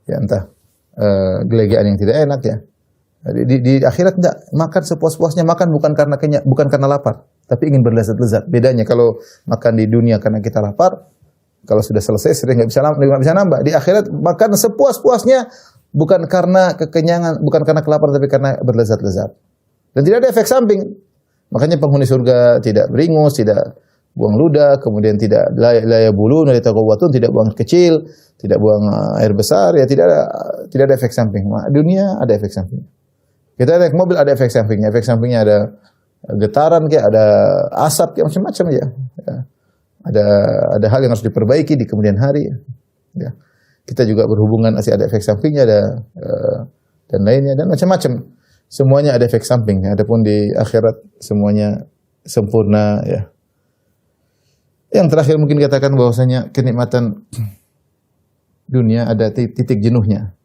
Ya entah gelegean yang tidak enak ya. Di akhirat enggak, makan sepuas-puasnya, makan bukan karena kenyang, bukan karena lapar, tapi ingin berlezat-lezat. Bedanya kalau makan di dunia karena kita lapar, kalau sudah selesai sudah nggak bisa nambah. Di akhirat makan sepuas-puasnya bukan karena kekenyangan, bukan karena kelaparan, tapi karena berlezat-lezat. Dan tidak ada efek samping. Makanya penghuni surga tidak beringus, tidak buang ludah, kemudian tidak la bulun, tidak buang air kecil, tidak buang air besar, ya tidak ada efek samping. Dunia ada efek samping. Kita naik mobil ada efek sampingnya. Efek sampingnya ada getaran kayak, ada asap kayak macam-macam ya. Ada hal yang harus diperbaiki di kemudian hari. Ya. Kita juga berhubungan masih ada efek sampingnya, dan lainnya dan macam-macam. Semuanya ada efek samping. Adapun di akhirat semuanya sempurna ya. Yang terakhir mungkin katakan bahwasanya kenikmatan dunia ada titik jenuhnya.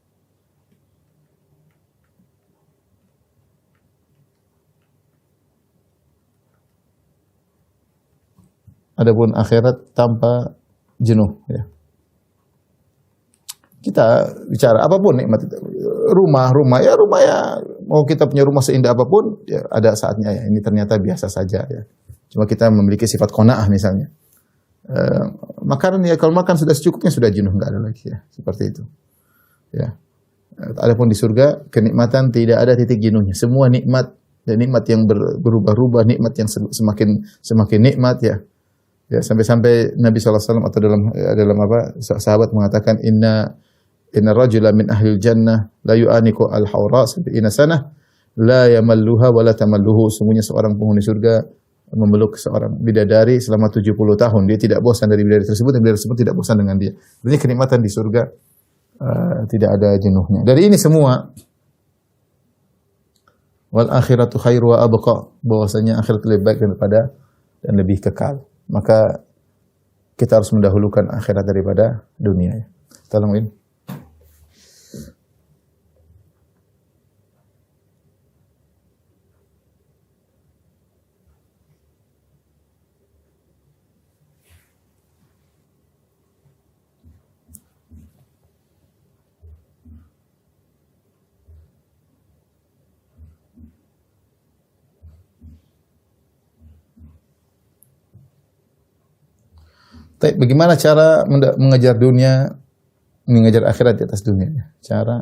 Adapun akhirat tanpa jenuh ya. Kita bicara apapun nikmat itu. Rumah ya mau kita punya rumah seindah apapun ya ada saatnya ya. Ini ternyata biasa saja ya. Cuma kita memiliki sifat qanaah misalnya. Makanan ya kalau makan sudah secukupnya sudah jenuh, enggak ada lagi ya. Seperti itu. Ya. Adapun di surga kenikmatan tidak ada titik jenuhnya. Semua nikmat dan nikmat yang berubah-ubah, nikmat yang semakin nikmat ya. Ya sampai-sampai Nabi SAW atau dalam apa sahabat mengatakan inna rajula min ahlil jannah la yu'aniku al-hawra sab'ina sanah la yamalluha wa la tamalluhu. Sungguhnya seorang penghuni surga memeluk seorang bidadari selama 70 tahun. Dia tidak bosan dari bidadari tersebut dan bidadari tersebut tidak bosan dengan dia. Jadi kenikmatan di surga tidak ada jenuhnya. Dari ini semua wal akhiratu khairu wa abqa, bahwasanya akhirat lebih baik daripada dan lebih kekal. Maka kita harus mendahulukan akhirat daripada dunia. Tolong Win. Bagaimana cara mengejar dunia, mengejar akhirat di atas dunia? Cara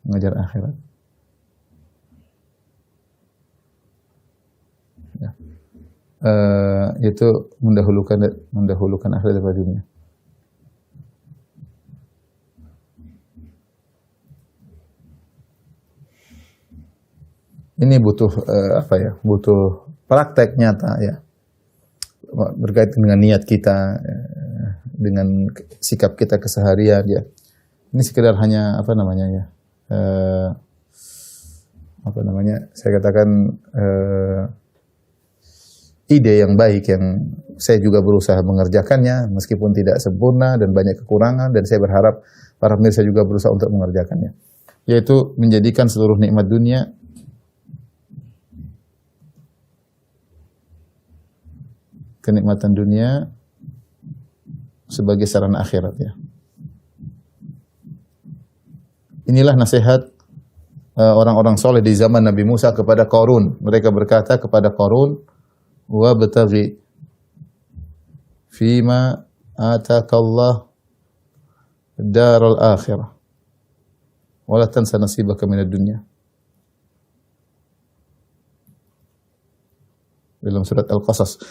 mengejar akhirat. Ya. Itu mendahulukan akhirat daripada dunia. Ini butuh butuh praktek nyata ya. Berkaitan dengan niat kita, dengan sikap kita keseharian ya. Ini sekedar hanya saya katakan ide yang baik yang saya juga berusaha mengerjakannya meskipun tidak sempurna dan banyak kekurangan, dan saya berharap para pemirsa juga berusaha untuk mengerjakannya. Yaitu menjadikan seluruh nikmat dunia kenikmatan dunia sebagai sarana akhirat ya. Inilah nasihat orang-orang soleh di zaman Nabi Musa kepada Qarun. Mereka berkata kepada Qarun, wa bataghi fima atakallah darul akhirah wa la tansa nasibaka minad dunya. Dalam surat Al-Qasas.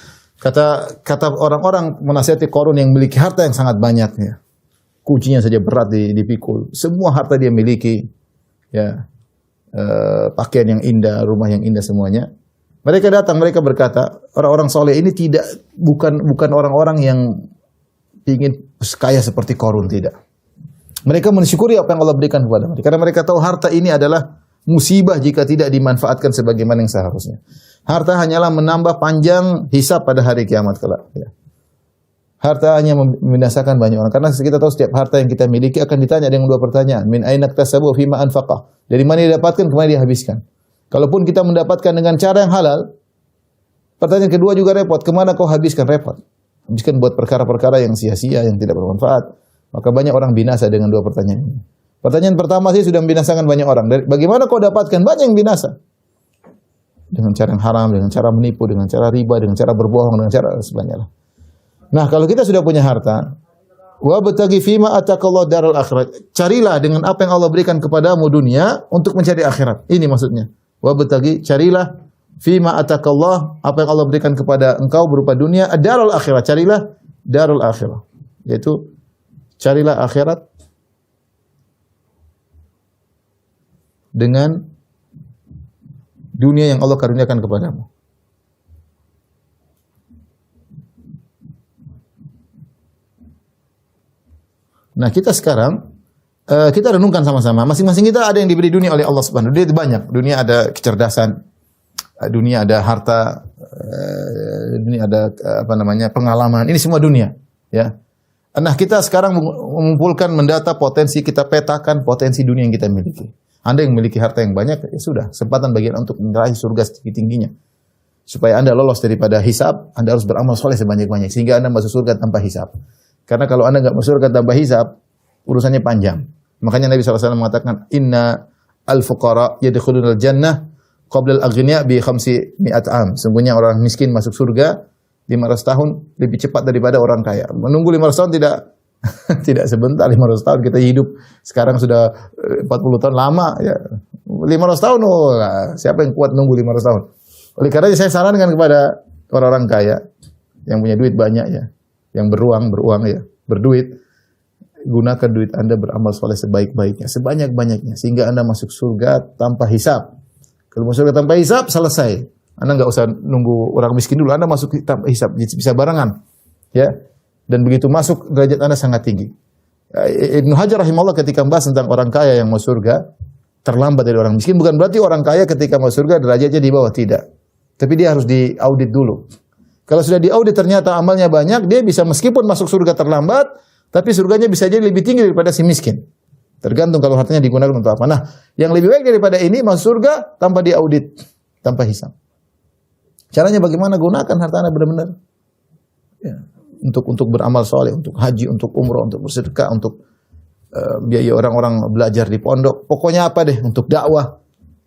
Kata orang-orang menasihati Qarun yang memiliki harta yang sangat banyak ya. Kuncinya saja berat dipikul. Semua harta dia miliki. Ya. Pakaian yang indah, rumah yang indah semuanya. Mereka datang, mereka berkata, orang-orang soleh ini bukan orang-orang yang ingin kaya seperti Qarun, tidak. Mereka mensyukuri apa yang Allah berikan kepada mereka. Karena mereka tahu harta ini adalah musibah jika tidak dimanfaatkan sebagaimana yang seharusnya. Harta hanyalah menambah panjang hisab pada hari kiamat kelak. Ya. Harta hanya membinasakan banyak orang. Karena kita tahu setiap harta yang kita miliki akan ditanya dengan dua pertanyaan. Min aina iktasabu fima anfaqah. Dari mana dia dapatkan, kemana dia habiskan. Kalaupun kita mendapatkan dengan cara yang halal, pertanyaan kedua juga repot. Kemana kau habiskan? Repot. Habiskan buat perkara-perkara yang sia-sia, yang tidak bermanfaat. Maka banyak orang binasa dengan dua pertanyaan ini. Pertanyaan pertama sih sudah membinasakan banyak orang. Bagaimana kau dapatkan? Banyak yang binasa. Dengan cara yang haram, dengan cara menipu, dengan cara riba, dengan cara berbohong, dengan cara sebagainya. Nah, kalau kita sudah punya harta, wa bataghi fima atakallahu daral akhirat. Carilah dengan apa yang Allah berikan kepadamu dunia untuk mencari akhirat. Ini maksudnya. Wa bataghi, carilah fima atakallah, apa yang Allah berikan kepada engkau berupa dunia, darul akhirat. Carilah darul akhirat. Yaitu carilah akhirat dengan dunia yang Allah karuniakan kepadamu. Nah, kita sekarang kita renungkan sama-sama. Masing-masing kita ada yang diberi dunia oleh Allah Subhanahu wa taala. Dunia itu banyak. Dunia ada kecerdasan, dunia ada harta, dunia ada pengalaman. Ini semua dunia, ya. Nah, kita sekarang mengumpulkan, mendata potensi, kita petakan potensi dunia yang kita miliki. Anda yang memiliki harta yang banyak, ya sudah, kesempatan bagi Anda untuk meraih surga setinggi-tingginya. Supaya Anda lolos daripada hisab, Anda harus beramal soleh sebanyak-banyak, sehingga Anda masuk surga tanpa hisab. Karena kalau Anda nggak masuk surga tanpa hisab, urusannya panjang. Makanya Nabi SAW mengatakan, Inna al-fuqara yadkhulunal jannah qabla al-aghniya bi 500 am. Sungguhnya orang miskin masuk surga 500 tahun lebih cepat daripada orang kaya. Menunggu 500 tahun tidak sebentar. 500 tahun kita hidup sekarang sudah 40 tahun, lama ya. 500 tahun siapa yang kuat nunggu 500 tahun? Oleh karena itu saya sarankan kepada orang-orang kaya yang punya duit banyak ya, yang beruang ya, berduit, gunakan duit Anda beramal soleh sebaik-baiknya, sebanyak-banyaknya sehingga Anda masuk surga tanpa hisab. Kalau masuk surga tanpa hisab selesai. Anda nggak usah nunggu orang miskin dulu. Anda masuk hisab, bisa barengan, ya. Dan begitu masuk derajat Anda sangat tinggi. Ibnu Hajar rahimahullah ketika membahas tentang orang kaya yang masuk surga terlambat dari orang miskin, bukan berarti orang kaya ketika masuk surga derajatnya di bawah, tidak. Tapi dia harus diaudit dulu. Kalau sudah diaudit ternyata amalnya banyak, dia bisa meskipun masuk surga terlambat, tapi surganya bisa jadi lebih tinggi daripada si miskin. Tergantung kalau hartanya digunakan untuk apa. Nah, yang lebih baik daripada ini masuk surga tanpa diaudit, tanpa hisab. Caranya bagaimana? Gunakan harta Anda benar-benar ya, untuk beramal soleh, untuk haji, untuk umroh, untuk bersedekah, untuk biaya orang-orang belajar di pondok. Pokoknya apa deh, untuk dakwah.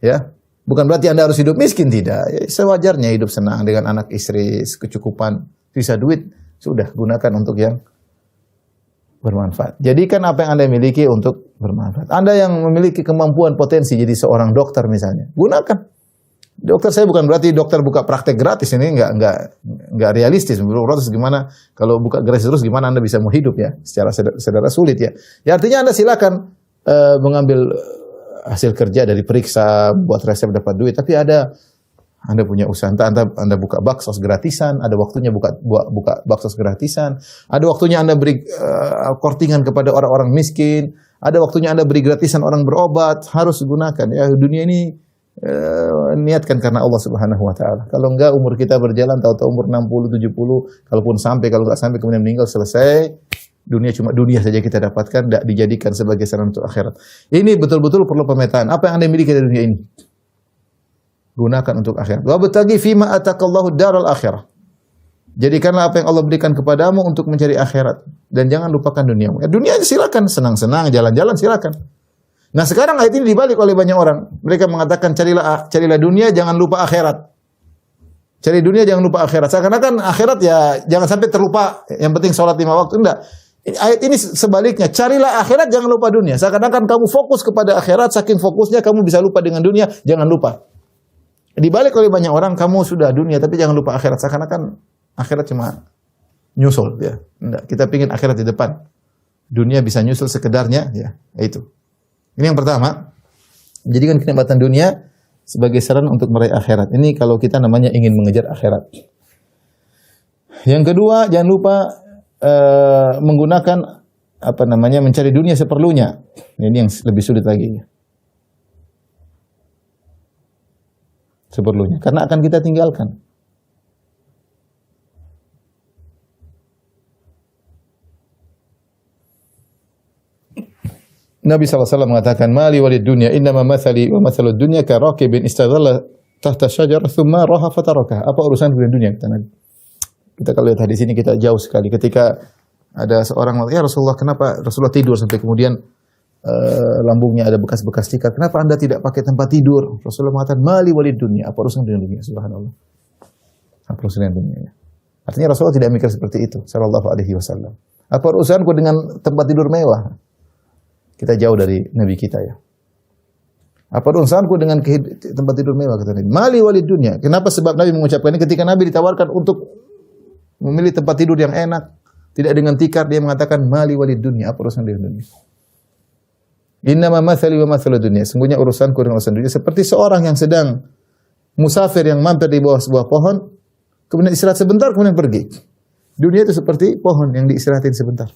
Ya, bukan berarti Anda harus hidup miskin, tidak. Ya, sewajarnya hidup senang dengan anak istri, kecukupan, bisa duit, sudah gunakan untuk yang bermanfaat. Jadikan apa yang Anda miliki untuk bermanfaat. Anda yang memiliki kemampuan potensi jadi seorang dokter misalnya, gunakan. Dokter saya bukan berarti dokter buka praktek gratis, ini enggak realistis. Gratis gimana? Kalau buka gratis terus gimana Anda bisa mau hidup ya? Secara sulit ya. Ya artinya Anda silakan mengambil hasil kerja dari periksa, buat resep dapat duit. Tapi Anda punya usaha, Anda buka baksos gratisan, ada waktunya buka baksos gratisan, ada waktunya Anda beri kortingan kepada orang-orang miskin, ada waktunya Anda beri gratisan orang berobat, harus gunakan ya. Dunia ini niatkan karena Allah Subhanahu wa taala. Kalau enggak umur kita berjalan tahu-tahu umur 60, 70, kalaupun sampai, kalau enggak sampai kemudian meninggal, selesai. Dunia cuma dunia saja kita dapatkan, tidak dijadikan sebagai sarana untuk akhirat. Ini betul-betul perlu pemetaan. Apa yang Anda miliki dari dunia ini? Gunakan untuk akhirat. Wa bataghi fima atakallahu daral akhirah. Jadikanlah apa yang Allah berikan kepadamu untuk mencari akhirat dan jangan lupakan duniamu. Ya, dunia silakan senang-senang, jalan-jalan silakan. Nah, sekarang ayat ini dibalik oleh banyak orang. Mereka mengatakan carilah dunia, jangan lupa akhirat. Cari dunia, jangan lupa akhirat. Seakan-akan akhirat ya jangan sampai terlupa. Yang penting sholat 5 waktu, enggak. Ayat ini sebaliknya, carilah akhirat, jangan lupa dunia. Seakan-akan kamu fokus kepada akhirat, saking fokusnya kamu bisa lupa dengan dunia, jangan lupa. Dibalik oleh banyak orang, kamu sudah dunia tapi jangan lupa akhirat. Seakan-akan akhirat cuma nyusul ya. Enggak, kita pingin akhirat di depan. Dunia bisa nyusul sekedarnya ya, itu. Ini yang pertama. Jadikan kenikmatan dunia sebagai sarana untuk meraih akhirat. Ini kalau kita namanya ingin mengejar akhirat. Yang kedua, jangan lupa menggunakan mencari dunia seperlunya. Ini yang lebih sulit lagi. Seperlunya, karena akan kita tinggalkan. Nabi SAW mengatakan, Mali walid dunya, innama mathali wa mathalud dunya ka rakibin istadhalla tahta syajarah thumma raha fatarakah. Apa urusan dengan dunia? Kita kalau lihat hadis ini kita jauh sekali. Ketika ada seorang, ya Rasulullah, kenapa Rasulullah tidur sampai kemudian lambungnya ada bekas-bekas tikar? Kenapa Anda tidak pakai tempat tidur? Rasulullah mengatakan, Mali walid dunya. Apa urusan dengan dunia? Subhanallah. Apa urusan dengan dunia? Artinya Rasulullah tidak mikir seperti itu, sallallahu alaihi wasallam. Apa urusanku dengan tempat tidur mewah? Kita jauh dari Nabi kita ya. Apa urusanku dengan tempat tidur mewah, kata Nabi. Mali walid dunya. Kenapa? Sebab Nabi mengucapkan ini ketika Nabi ditawarkan untuk memilih tempat tidur yang enak, tidak dengan tikar, dia mengatakan mali walid dunya. Apa urusan dengan dunia? Innama mathali wa mathalud dunya. Sungguhnya urusanku dengan urusan dunia seperti seorang yang sedang musafir yang mampir di bawah sebuah pohon, kemudian istirahat sebentar, kemudian pergi. Dunia itu seperti pohon yang diistirahatin sebentar.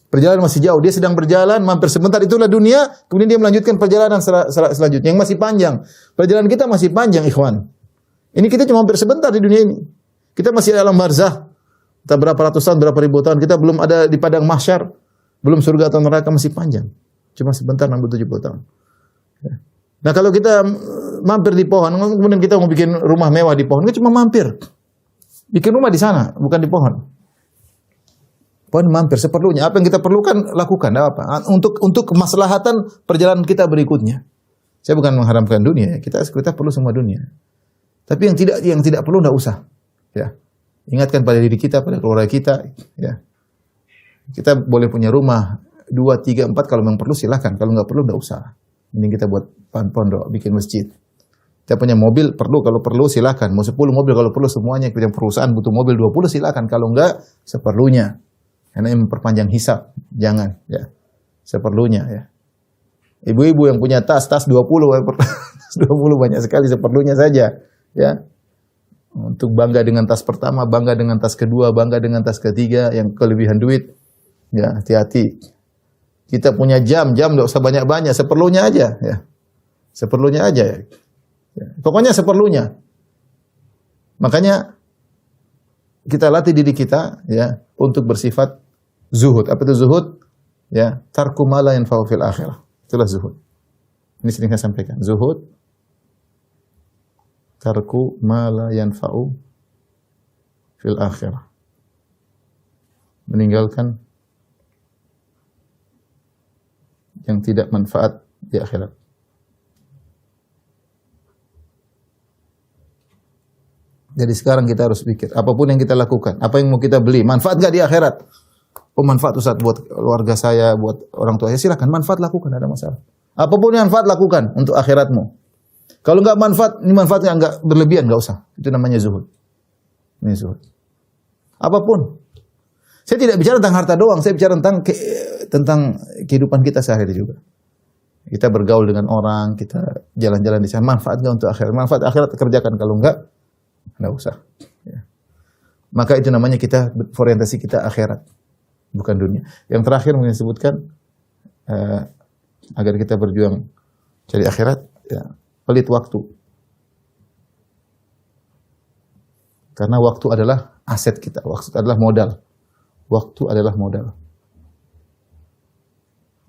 Perjalanan masih jauh, dia sedang berjalan, mampir sebentar, itulah dunia, kemudian dia melanjutkan perjalanan selanjutnya yang masih panjang. Perjalanan kita masih panjang, ikhwan. Ini kita cuma mampir sebentar di dunia ini. Kita masih dalam barzah. Kita berapa ratus tahun, berapa ribu tahun, kita belum ada di padang mahsyar. Belum surga atau neraka, masih panjang. Cuma sebentar, 60-70 tahun. Nah, kalau kita mampir di pohon, kemudian kita mau bikin rumah mewah di pohon, kita cuma mampir. Bikin rumah di sana, bukan di pohon. Pohon mampir seperlunya. Apa yang kita perlukan, lakukan. Apa? Untuk kemaslahatan perjalanan kita berikutnya. Saya bukan mengharamkan dunia. Kita perlu semua dunia. Tapi yang tidak perlu tidak usah. Ya. Ingatkan pada diri kita, pada keluarga kita. Ya. Kita boleh punya rumah 2, 3, 4 kalau memang perlu silakan. Kalau nggak perlu tidak usah. Mending kita buat pondok, bikin masjid. Kita punya mobil perlu, kalau perlu silakan. Mau 10 mobil kalau perlu semuanya. Kita perusahaan butuh mobil 20 silakan. Kalau enggak seperlunya. Karena yang memperpanjang hisab, jangan ya. Seperlunya ya. Ibu-ibu yang punya tas 20 20 banyak sekali, seperlunya saja ya. Untuk bangga dengan tas pertama, bangga dengan tas kedua, bangga dengan tas ketiga yang kelebihan duit. Ya, hati-hati. Kita punya jam enggak usah banyak-banyak, seperlunya aja ya. Seperlunya aja ya. Pokoknya seperlunya. Makanya kita latih diri kita ya untuk bersifat zuhud. Apa itu zuhud? Ya, tarku ma la yanfa'u fil akhirah. Itulah zuhud. Ini sering saya sampaikan. Zuhud, tarku ma la yanfa'u fil akhirah. Meninggalkan yang tidak manfaat di akhirat. Jadi sekarang kita harus pikir, apapun yang kita lakukan, apa yang mau kita beli, manfaat nggak di akhirat? Oh manfaat Ustaz buat keluarga saya, buat orang tua saya, silakan manfaat lakukan, ada masalah. Apapun yang manfaat lakukan untuk akhiratmu. Kalau nggak manfaat, ini manfaatnya nggak berlebihan, nggak usah. Itu namanya zuhud. Ini zuhud. Apapun. Saya tidak bicara tentang harta doang, saya bicara tentang kehidupan kita sehari-hari juga. Kita bergaul dengan orang, kita jalan-jalan di sana, manfaat nggak untuk akhirat? Manfaat akhirat kerjakan, kalau nggak usah. Ya. Maka itu namanya kita orientasi kita akhirat, bukan dunia. Yang terakhir mungkin disebutkan agar kita berjuang cari akhirat, ya, pelit waktu. Karena waktu adalah aset kita, waktu adalah modal. Waktu adalah modal.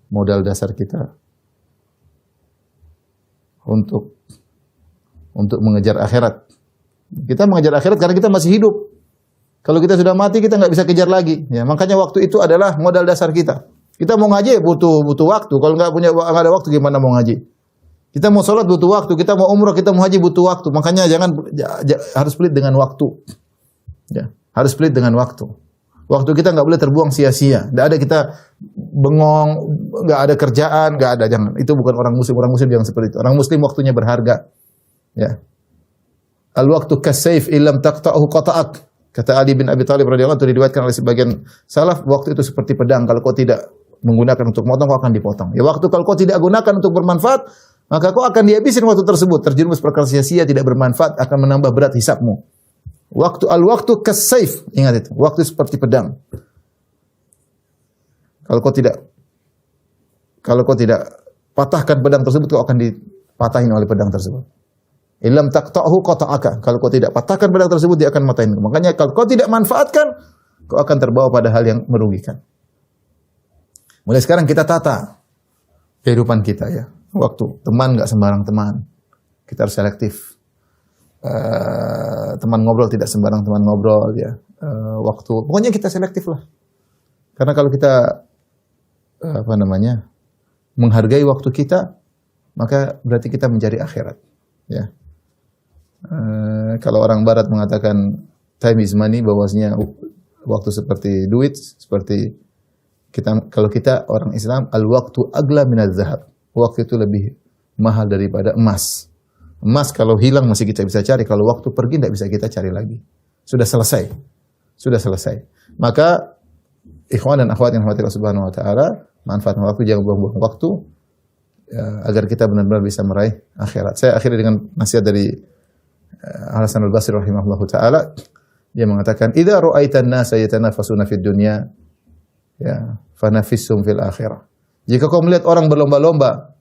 Modal dasar kita untuk mengejar akhirat. Kita mengejar akhirat karena kita masih hidup. Kalau kita sudah mati, kita nggak bisa kejar lagi. Ya, makanya waktu itu adalah modal dasar kita. Kita mau ngaji butuh waktu. Kalau nggak ada waktu, gimana mau ngaji? Kita mau sholat butuh waktu. Kita mau umrah, kita mau haji butuh waktu. Makanya harus pelit dengan waktu. Ya, harus pelit dengan waktu. Waktu kita nggak boleh terbuang sia-sia. Nggak ada kita bengong, nggak ada kerjaan, nggak ada. Jangan. Itu bukan orang muslim. Orang muslim jangan seperti itu. Orang muslim waktunya berharga. Ya. Al-waktu kasayf illam taqta'hu qata'ak. Kata Ali bin Abi Thalib radhiyallahu anhu, diriwayatkan oleh sebagian salaf, waktu itu seperti pedang. Kalau kau tidak menggunakan untuk memotong, kau akan dipotong. Ya, waktu kalau kau tidak gunakan untuk bermanfaat, maka kau akan dihabisin waktu tersebut, terjerumus perkara sia-sia tidak bermanfaat, akan menambah berat hisabmu. Waktu kas-saif, ingat itu, waktu seperti pedang. Kalau kau tidak patahkan pedang tersebut, kau akan dipatahin oleh pedang tersebut. Illam taqta'hu qata'aka. Kalau kau tidak patahkan pedang tersebut, dia akan matahin. Makanya kalau kau tidak manfaatkan, kau akan terbawa pada hal yang merugikan. Mulai sekarang kita tata kehidupan kita ya. Waktu teman nggak sembarang teman. Kita harus selektif. Teman ngobrol tidak sembarang teman ngobrol ya. Waktu, pokoknya kita selektif lah. Karena kalau kita menghargai waktu kita, maka berarti kita mencari akhirat. Ya. Kalau orang Barat mengatakan time is money, bahwasanya waktu seperti duit, seperti kalau kita orang Islam, al waktu agla minaz zahab. Waktu itu lebih mahal daripada emas. Emas kalau hilang masih kita bisa cari, kalau waktu pergi tidak bisa kita cari lagi. Sudah selesai. Maka ikhwan dan akhwat yang dirahmati Allah Subhanahu wa taala, manfaatkan waktu, jangan buang-buang waktu ya, agar kita benar-benar bisa meraih akhirat. Saya akhiri dengan nasihat dari Al-Hasan Al-Basri rahimahullahu taala. Dia mengatakan, "Idza ra'aitan nasa yatanafasuna fid dunya, ya, fanafissum fil akhirah." Jika kau melihat orang berlomba-lomba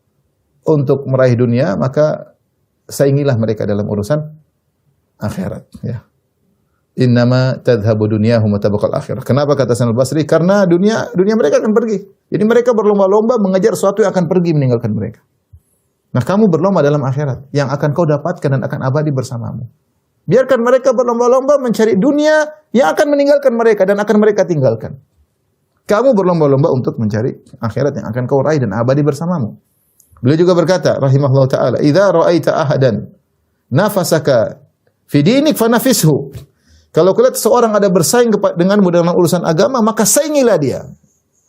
untuk meraih dunia, maka saingilah mereka dalam urusan akhirat, ya. Innama tadhhabu dunyahum wa tabaqal akhirah. Kenapa kata Hasan Al-Basri? Karena dunia mereka akan pergi. Jadi mereka berlomba-lomba mengejar sesuatu yang akan pergi meninggalkan mereka. Nah, kamu berlomba dalam akhirat yang akan kau dapatkan dan akan abadi bersamamu. Biarkan mereka berlomba-lomba mencari dunia yang akan meninggalkan mereka dan akan mereka tinggalkan. Kamu berlomba-lomba untuk mencari akhirat yang akan kau raih dan abadi bersamamu. Beliau juga berkata, rahimahullah ta'ala, "Idza ra'aita ahadan nafasaka fi dinik fanafishu." Kalau kau lihat seorang ada bersaing denganmu dalam urusan agama, maka saingilah dia.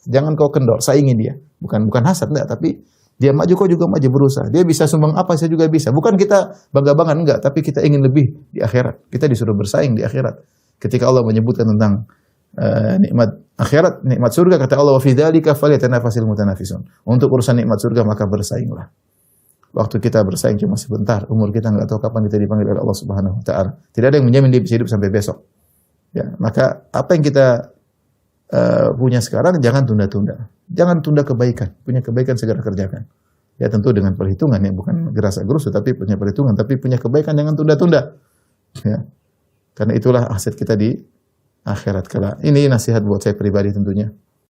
Jangan kau kendor, saingi dia. Bukan hasad, enggak, tapi dia maju, kau juga maju, berusaha. Dia bisa sumbang apa, saya juga bisa. Bukan kita bangga-banggaan, enggak, tapi kita ingin lebih di akhirat. Kita disuruh bersaing di akhirat. Ketika Allah menyebutkan tentang nikmat akhirat, nikmat surga, kata Allah, "Wa fi dzalika falyatanafasil mutanafisun." Untuk urusan nikmat surga maka bersainglah. Waktu kita bersaing cuma sebentar, umur kita enggak tahu kapan kita dipanggil oleh Allah Subhanahu wa taala. Tidak ada yang menjamin dia bisa hidup sampai besok. Ya, maka apa yang kita punya sekarang jangan tunda-tunda. Jangan tunda kebaikan. Punya kebaikan segera kerjakan. Ya tentu dengan perhitungan ya, bukan gerasa-gerusu tapi punya perhitungan, tapi punya kebaikan jangan tunda-tunda. Ya. Karena itulah aset kita di akhirat kelak. Ini nasihat buat saya pribadi tentunya.